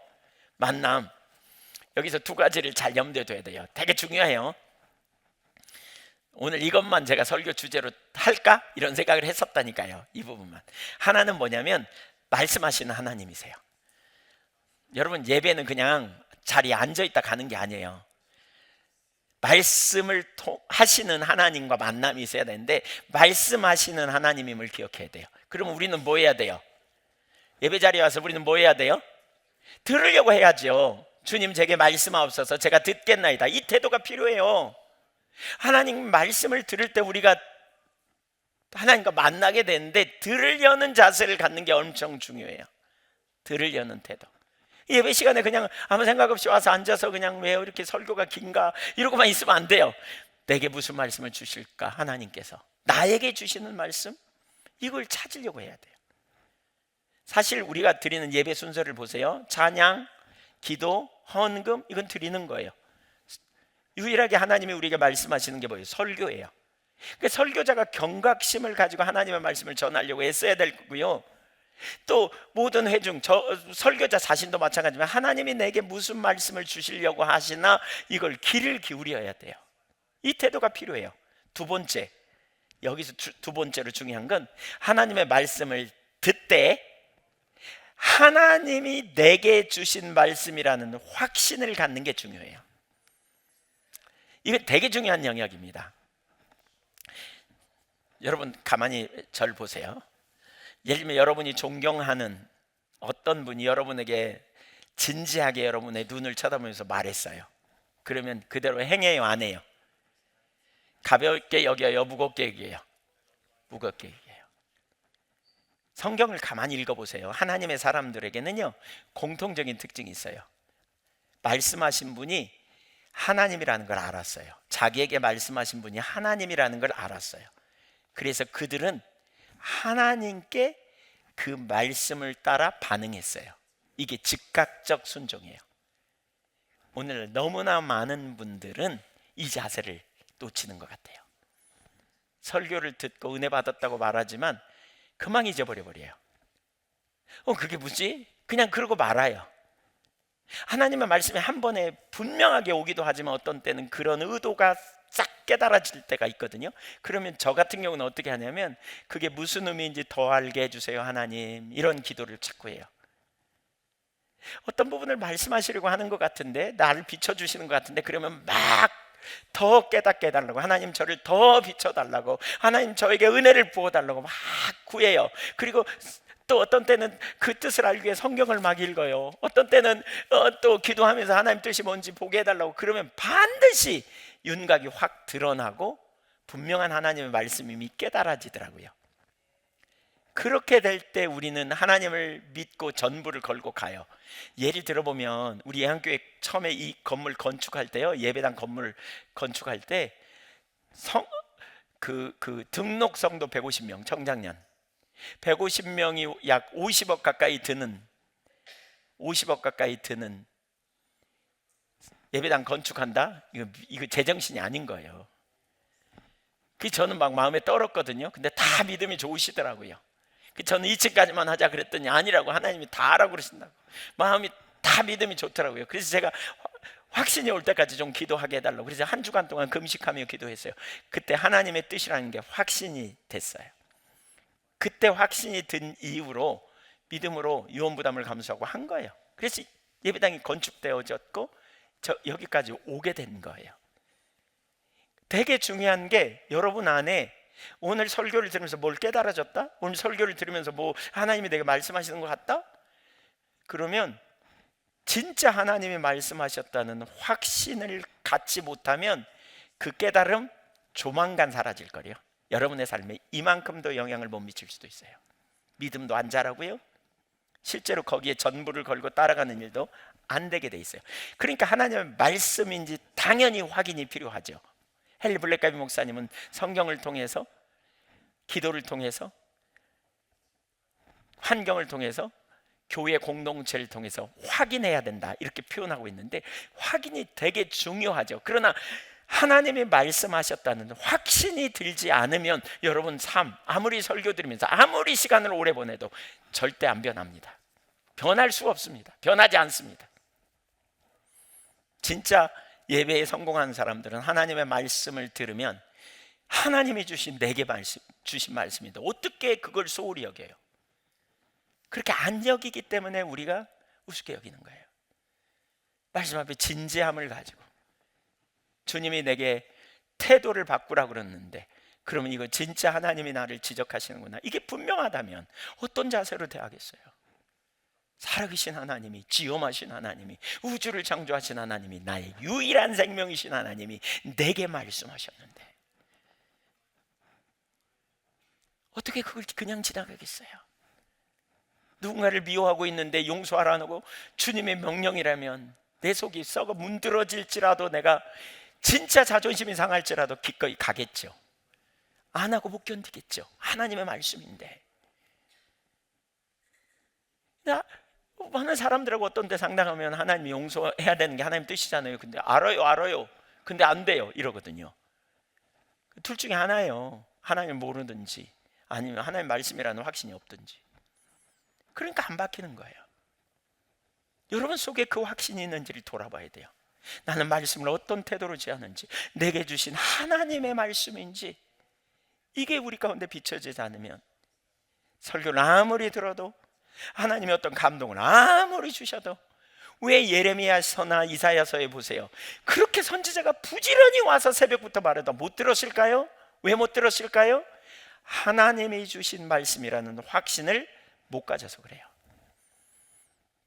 Speaker 1: 만남. 여기서 두 가지를 잘 염두에 둬야 돼요. 되게 중요해요. 오늘 이것만 제가 설교 주제로 할까? 이런 생각을 했었다니까요. 이 부분만. 하나는 뭐냐면 말씀하시는 하나님이세요. 여러분, 예배는 그냥 자리에 앉아있다 가는 게 아니에요. 말씀을 하시는 하나님과 만남이 있어야 되는데 말씀하시는 하나님임을 기억해야 돼요. 그러면 우리는 뭐 해야 돼요? 예배 자리에 와서 우리는 뭐 해야 돼요? 들으려고 해야죠. 주님 제게 말씀하옵소서, 제가 듣겠나이다. 이 태도가 필요해요. 하나님 말씀을 들을 때 우리가 하나님과 만나게 되는데 들으려는 자세를 갖는 게 엄청 중요해요. 들으려는 태도. 예배 시간에 그냥 아무 생각 없이 와서 앉아서 그냥 왜 이렇게 설교가 긴가 이러고만 있으면 안 돼요. 내게 무슨 말씀을 주실까? 하나님께서 나에게 주시는 말씀, 이걸 찾으려고 해야 돼요. 사실 우리가 드리는 예배 순서를 보세요. 찬양, 기도, 헌금, 이건 드리는 거예요. 유일하게 하나님이 우리에게 말씀하시는 게 뭐예요? 설교예요. 그러니까 설교자가 경각심을 가지고 하나님의 말씀을 전하려고 애써야 될 거고요. 또 모든 회중, 설교자 자신도 마찬가지지만 하나님이 내게 무슨 말씀을 주시려고 하시나 이걸 귀를 기울여야 돼요. 이 태도가 필요해요. 두 번째, 여기서 두 번째로 중요한 건 하나님의 말씀을 듣되 하나님이 내게 주신 말씀이라는 확신을 갖는 게 중요해요. 이거 되게 중요한 영역입니다. 여러분 가만히 절 보세요. 예를 들면 여러분이 존경하는 어떤 분이 여러분에게 진지하게 여러분의 눈을 쳐다보면서 말했어요. 그러면 그대로 행해요, 안 해요? 가볍게 여겨요, 무겁게 여겨요? 무겁게 여겨요. 성경을 가만히 읽어보세요. 하나님의 사람들에게는요 공통적인 특징이 있어요. 말씀하신 분이 하나님이라는 걸 알았어요. 자기에게 말씀하신 분이 하나님이라는 걸 알았어요. 그래서 그들은 하나님께 그 말씀을 따라 반응했어요. 이게 즉각적 순종이에요. 오늘 너무나 많은 분들은 이 자세를 놓치는 것 같아요. 설교를 듣고 은혜 받았다고 말하지만 금방 잊어버려 버려요. 그게 뭐지? 그냥 그러고 말아요. 하나님의 말씀이 한 번에 분명하게 오기도 하지만 어떤 때는 그런 의도가 싹 깨달아질 때가 있거든요. 그러면 저 같은 경우는 어떻게 하냐면 그게 무슨 의미인지 더 알게 해주세요 하나님, 이런 기도를 자꾸 해요. 어떤 부분을 말씀하시려고 하는 것 같은데, 나를 비춰주시는 것 같은데, 그러면 막 더 깨닫게 해달라고, 하나님 저를 더 비춰달라고, 하나님 저에게 은혜를 부어달라고 막 구해요. 그리고 또 어떤 때는 그 뜻을 알기 위해 성경을 막 읽어요. 어떤 때는 또 기도하면서 하나님 뜻이 뭔지 보게 해달라고. 그러면 반드시 윤곽이 확 드러나고 분명한 하나님의 말씀이 깨달아지더라고요. 그렇게 될 때 우리는 하나님을 믿고 전부를 걸고 가요. 예를 들어보면 우리 예한교회 처음에 이 건물 건축할 때요, 예배당 건물 건축할 때 등록 성도 150명, 청장년 150명이 약 50억 가까이 드는 예배당 건축한다? 이거 제정신이 아닌 거예요. 그 저는 막 마음에 떨었거든요. 근데 다 믿음이 좋으시더라고요. 저는 2층까지만 하자 그랬더니 아니라고, 하나님이 다 하라고 그러신다고. 마음이 다 믿음이 좋더라고요. 그래서 제가 확신이 올 때까지 좀 기도하게 해달라고, 그래서 한 주간 동안 금식하며 기도했어요. 그때 하나님의 뜻이라는 게 확신이 됐어요. 그때 확신이 든 이후로 믿음으로 유언부담을 감수하고 한 거예요. 그래서 예배당이 건축되어졌고 여기까지 오게 된 거예요. 되게 중요한 게 여러분 안에 오늘 설교를 들으면서 뭘 깨달아졌다? 오늘 설교를 들으면서 뭐 하나님이 내게 말씀하시는 것 같다? 그러면 진짜 하나님이 말씀하셨다는 확신을 갖지 못하면 그 깨달음 조만간 사라질 거예요. 여러분의 삶에 이만큼도 영향을 못 미칠 수도 있어요. 믿음도 안 자라고요, 실제로 거기에 전부를 걸고 따라가는 일도 안 되게 돼 있어요. 그러니까 하나님의 말씀인지 당연히 확인이 필요하죠. 헨리 블랙가비 목사님은 성경을 통해서, 기도를 통해서, 환경을 통해서, 교회 공동체를 통해서 확인해야 된다, 이렇게 표현하고 있는데 확인이 되게 중요하죠. 그러나 하나님이 말씀하셨다는 확신이 들지 않으면 여러분 삶, 아무리 설교 드리면서 아무리 시간을 오래 보내도 절대 안 변합니다. 변할 수가 없습니다. 변하지 않습니다. 진짜 예배에 성공한 사람들은 하나님의 말씀을 들으면 하나님이 주신 내게 주신 말씀인데 어떻게 그걸 소홀히 여겨요? 그렇게 안 여기기 때문에 우리가 우습게 여기는 거예요. 말씀 앞에 진지함을 가지고, 주님이 내게 태도를 바꾸라고 그러는데 그러면 이거 진짜 하나님이 나를 지적하시는구나, 이게 분명하다면 어떤 자세로 대하겠어요? 살아계신 하나님이, 지엄하신 하나님이, 우주를 창조하신 하나님이, 나의 유일한 생명이신 하나님이 내게 말씀하셨는데 어떻게 그걸 그냥 지나가겠어요? 누군가를 미워하고 있는데 용서하라고 주님의 명령이라면 내 속이 썩어 문드러질지라도, 내가 진짜 자존심이 상할지라도 기꺼이 가겠죠. 안 하고 못 견디겠죠. 하나님의 말씀인데. 많은 사람들하고 어떤 데 상담하면 하나님이 용서해야 되는 게 하나님 뜻이잖아요. 근데 알아요. 근데 안 돼요 이러거든요. 둘 중에 하나예요. 하나님 모르든지 아니면 하나님 말씀이라는 확신이 없든지. 그러니까 안 바뀌는 거예요. 여러분 속에 그 확신이 있는지를 돌아봐야 돼요. 나는 말씀을 어떤 태도로 지하는지, 내게 주신 하나님의 말씀인지, 이게 우리 가운데 비춰지지 않으면 설교를 아무리 들어도, 하나님의 어떤 감동을 아무리 주셔도, 왜 예레미야서나 이사야서에 보세요. 그렇게 선지자가 부지런히 와서 새벽부터 말해도 못 들었을까요? 왜 못 들었을까요? 하나님이 주신 말씀이라는 확신을 못 가져서 그래요.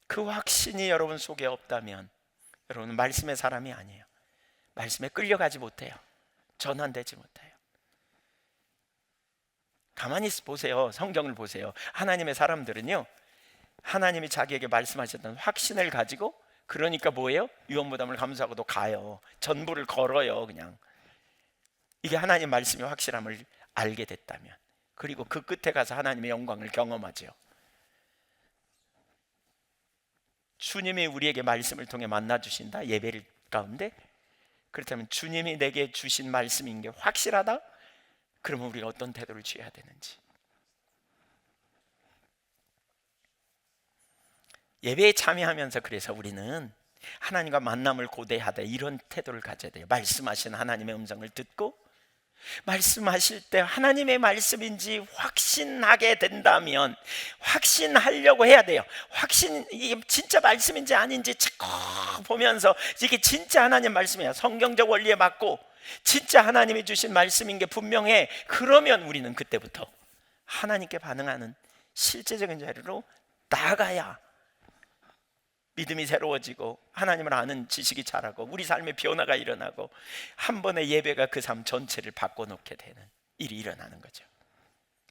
Speaker 1: 그 확신이 여러분 속에 없다면 여러분은 말씀의 사람이 아니에요. 말씀에 끌려가지 못해요. 전환되지 못해요. 가만히 보세요. 성경을 보세요. 하나님의 사람들은요, 하나님이 자기에게 말씀하셨던 확신을 가지고, 그러니까 뭐예요? 유언부담을 감수하고도 가요. 전부를 걸어요. 그냥 이게 하나님 말씀의 확실함을 알게 됐다면, 그리고 그 끝에 가서 하나님의 영광을 경험하죠. 주님이 우리에게 말씀을 통해 만나주신다, 예배를 가운데. 그렇다면 주님이 내게 주신 말씀인 게 확실하다? 그러면 우리가 어떤 태도를 취해야 되는지. 예배에 참여하면서 그래서 우리는 하나님과 만남을 고대하되 이런 태도를 가져야 돼요. 말씀하신 하나님의 음성을 듣고, 말씀하실 때 하나님의 말씀인지 확신하게 된다면, 확신하려고 해야 돼요. 이게 진짜 말씀인지 아닌지 자꾸 보면서, 이게 진짜 하나님 말씀이야, 성경적 원리에 맞고 진짜 하나님이 주신 말씀인 게 분명해. 그러면 우리는 그때부터 하나님께 반응하는 실제적인 자리로 나아가야 믿음이 새로워지고 하나님을 아는 지식이 자라고 우리 삶의 변화가 일어나고 한 번의 예배가 그 삶 전체를 바꿔놓게 되는 일이 일어나는 거죠.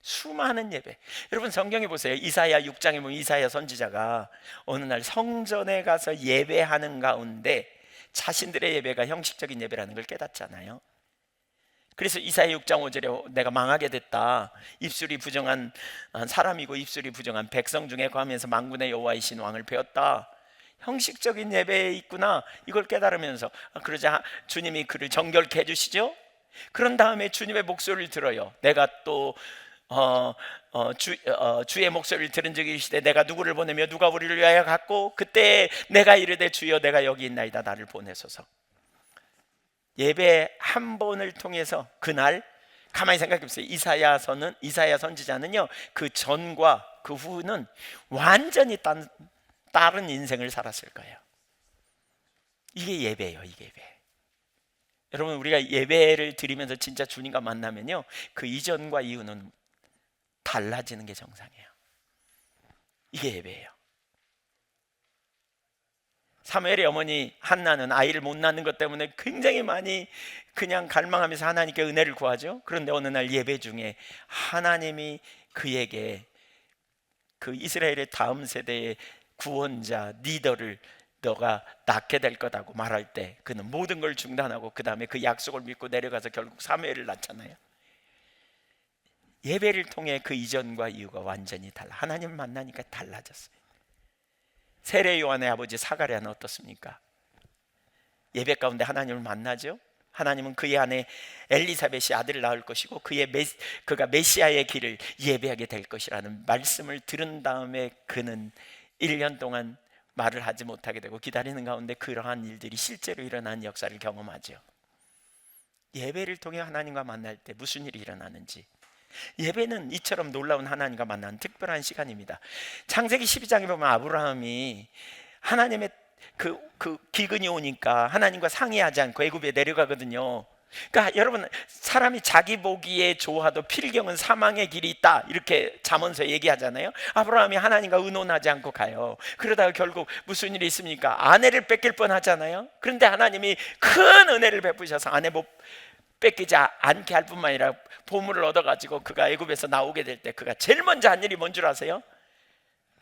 Speaker 1: 수많은 예배. 여러분 성경에 보세요. 이사야 6장에 보면 이사야 선지자가 어느 날 성전에 가서 예배하는 가운데 자신들의 예배가 형식적인 예배라는 걸 깨닫잖아요. 그래서 이사야 6장 5절에 내가 망하게 됐다, 입술이 부정한 사람이고 입술이 부정한 백성 중에 거하면서 만군의 여호와이신 왕을 배웠다. 형식적인 예배에 있구나, 이걸 깨달으면서 그러자 주님이 그를 정결케 해주시죠. 그런 다음에 주님의 목소리를 들어요. 내가 또 주의 목소리를 들은 적이 있으되 내가 누구를 보내며 누가 우리를 위하여 갔고, 그때 내가 이르되 주여 내가 여기 있나이다, 나를 보내소서. 예배 한 번을 통해서 그날 가만히 생각해 보세요. 이사야 선지자는요, 그 전과 그 후는 완전히 다른 인생을 살았을 거예요. 이게 예배예요. 이게 예배. 여러분 우리가 예배를 드리면서 진짜 주님과 만나면요, 그 이전과 이후는 달라지는 게 정상이에요. 이게 예배예요. 사무엘의 어머니 한나는 아이를 못 낳는 것 때문에 굉장히 많이 그냥 갈망하면서 하나님께 은혜를 구하죠. 그런데 어느 날 예배 중에 하나님이 그에게 그 이스라엘의 다음 세대의 구원자 리더를 너가 낳게 될 거다고 말할 때 그는 모든 걸 중단하고 그 다음에 그 약속을 믿고 내려가서 결국 사무엘을 낳잖아요. 예배를 통해 그 이전과 이후가 완전히 달라. 하나님을 만나니까 달라졌어요. 세례 요한의 아버지 사가랴는 어떻습니까? 예배 가운데 하나님을 만나죠. 하나님은 그의 안에 엘리사벳이 아들을 낳을 것이고 그가 메시아의 길을 예배하게 될 것이라는 말씀을 들은 다음에 그는 1년 동안 말을 하지 못하게 되고 기다리는 가운데 그러한 일들이 실제로 일어난 역사를 경험하죠. 예배를 통해 하나님과 만날 때 무슨 일이 일어나는지, 예배는 이처럼 놀라운 하나님과 만나는 특별한 시간입니다. 창세기 12장에 보면 아브라함이 하나님의 그 기근이 오니까 하나님과 상의하지 않고 애굽에 내려가거든요. 그러니까 여러분, 사람이 자기 보기에 좋아도 필경은 사망의 길이 있다, 이렇게 잠언서 얘기하잖아요. 아브라함이 하나님과 의논하지 않고 가요. 그러다가 결국 무슨 일이 있습니까? 아내를 뺏길 뻔하잖아요. 그런데 하나님이 큰 은혜를 베푸셔서 아내 못 뺏기지 않게 할 뿐만 아니라 보물을 얻어가지고 그가 애굽에서 나오게 될 때 그가 제일 먼저 한 일이 뭔 줄 아세요?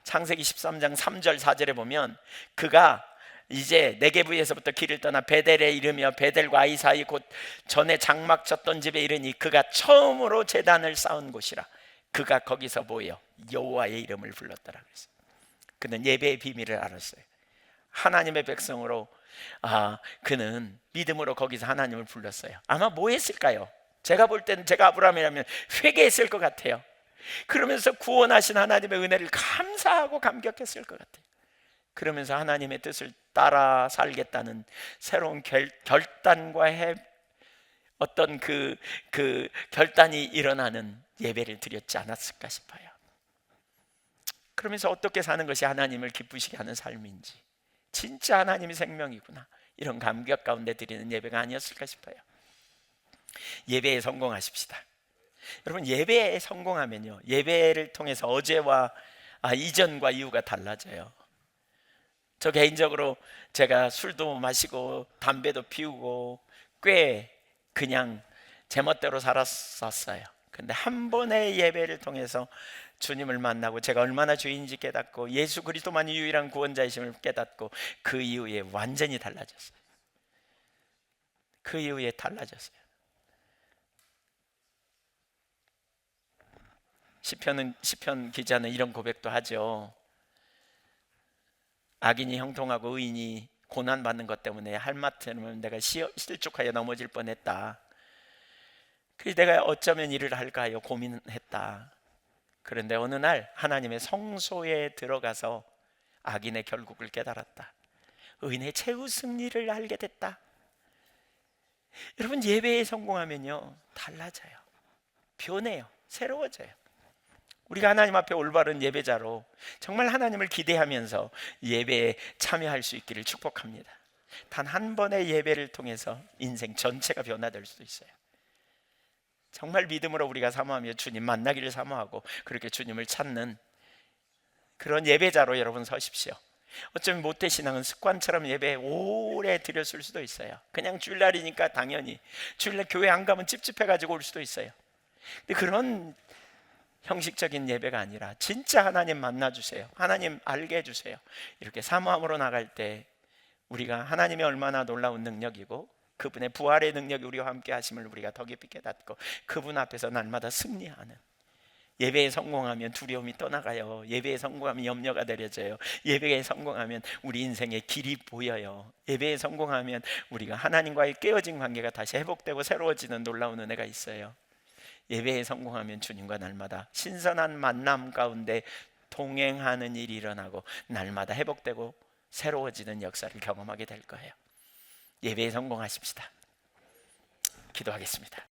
Speaker 1: 창세기 13장 3절 4절에 보면 그가 이제 네게브에서부터 길을 떠나 베델에 이르며 베델과 아이 사이 곧 전에 장막 쳤던 집에 이르니 그가 처음으로 제단을 쌓은 곳이라. 그가 거기서 뭐예요? 여호와의 이름을 불렀더라 그랬어요. 그는 예배의 비밀을 알았어요. 하나님의 백성으로 그는 믿음으로 거기서 하나님을 불렀어요. 아마 뭐 했을까요? 제가 볼 때는 제가 아브라함이라면 회개했을 것 같아요. 그러면서 구원하신 하나님의 은혜를 감사하고 감격했을 것 같아요. 그러면서 하나님의 뜻을 따라 살겠다는 새로운 결단과 어떤 그 결단이 일어나는 예배를 드렸지 않았을까 싶어요. 그러면서 어떻게 사는 것이 하나님을 기쁘시게 하는 삶인지, 진짜 하나님이 생명이구나, 이런 감격 가운데 드리는 예배가 아니었을까 싶어요. 예배에 성공하십시다. 여러분, 예배에 성공하면요, 예배를 통해서 어제와 이전과 이후가 달라져요. 저 개인적으로 제가 술도 마시고 담배도 피우고 꽤 그냥 제멋대로 살았었어요. 근데 한 번의 예배를 통해서 주님을 만나고 제가 얼마나 죄인지 깨닫고 예수 그리스도만이 유일한 구원자이심을 깨닫고 그 이후에 완전히 달라졌어요. 그 이후에 달라졌어요. 시편 기자는 이런 고백도 하죠. 악인이 형통하고 의인이 고난받는 것 때문에 할마트면 내가 실족하여 넘어질 뻔했다. 그래서 내가 어쩌면 이를 할까 하여 고민했다. 그런데 어느 날 하나님의 성소에 들어가서 악인의 결국을 깨달았다. 의인의 최후 승리를 알게 됐다. 여러분, 예배에 성공하면요, 달라져요. 변해요. 새로워져요. 우리가 하나님 앞에 올바른 예배자로 정말 하나님을 기대하면서 예배에 참여할 수 있기를 축복합니다. 단 한 번의 예배를 통해서 인생 전체가 변화될 수도 있어요. 정말 믿음으로 우리가 사모하며 주님 만나기를 사모하고 그렇게 주님을 찾는 그런 예배자로 여러분 서십시오. 어쩌면 모태신앙은 습관처럼 예배 오래 드렸을 수도 있어요. 그냥 주일날이니까 당연히 주일날 교회 안 가면 찝찝해가지고 올 수도 있어요. 근데 그런 형식적인 예배가 아니라 진짜 하나님 만나주세요, 하나님 알게 해주세요, 이렇게 사모함으로 나갈 때 우리가 하나님이 얼마나 놀라운 능력이고 그분의 부활의 능력이 우리와 함께 하심을 우리가 더 깊이 깨닫고 그분 앞에서 날마다 승리하는, 예배에 성공하면 두려움이 떠나가요. 예배에 성공하면 염려가 내려져요. 예배에 성공하면 우리 인생의 길이 보여요. 예배에 성공하면 우리가 하나님과의 깨어진 관계가 다시 회복되고 새로워지는 놀라운 은혜가 있어요. 예배에 성공하면 주님과 날마다 신선한 만남 가운데 동행하는 일이 일어나고 날마다 회복되고 새로워지는 역사를 경험하게 될 거예요. 예배에 성공하십시다. 기도하겠습니다.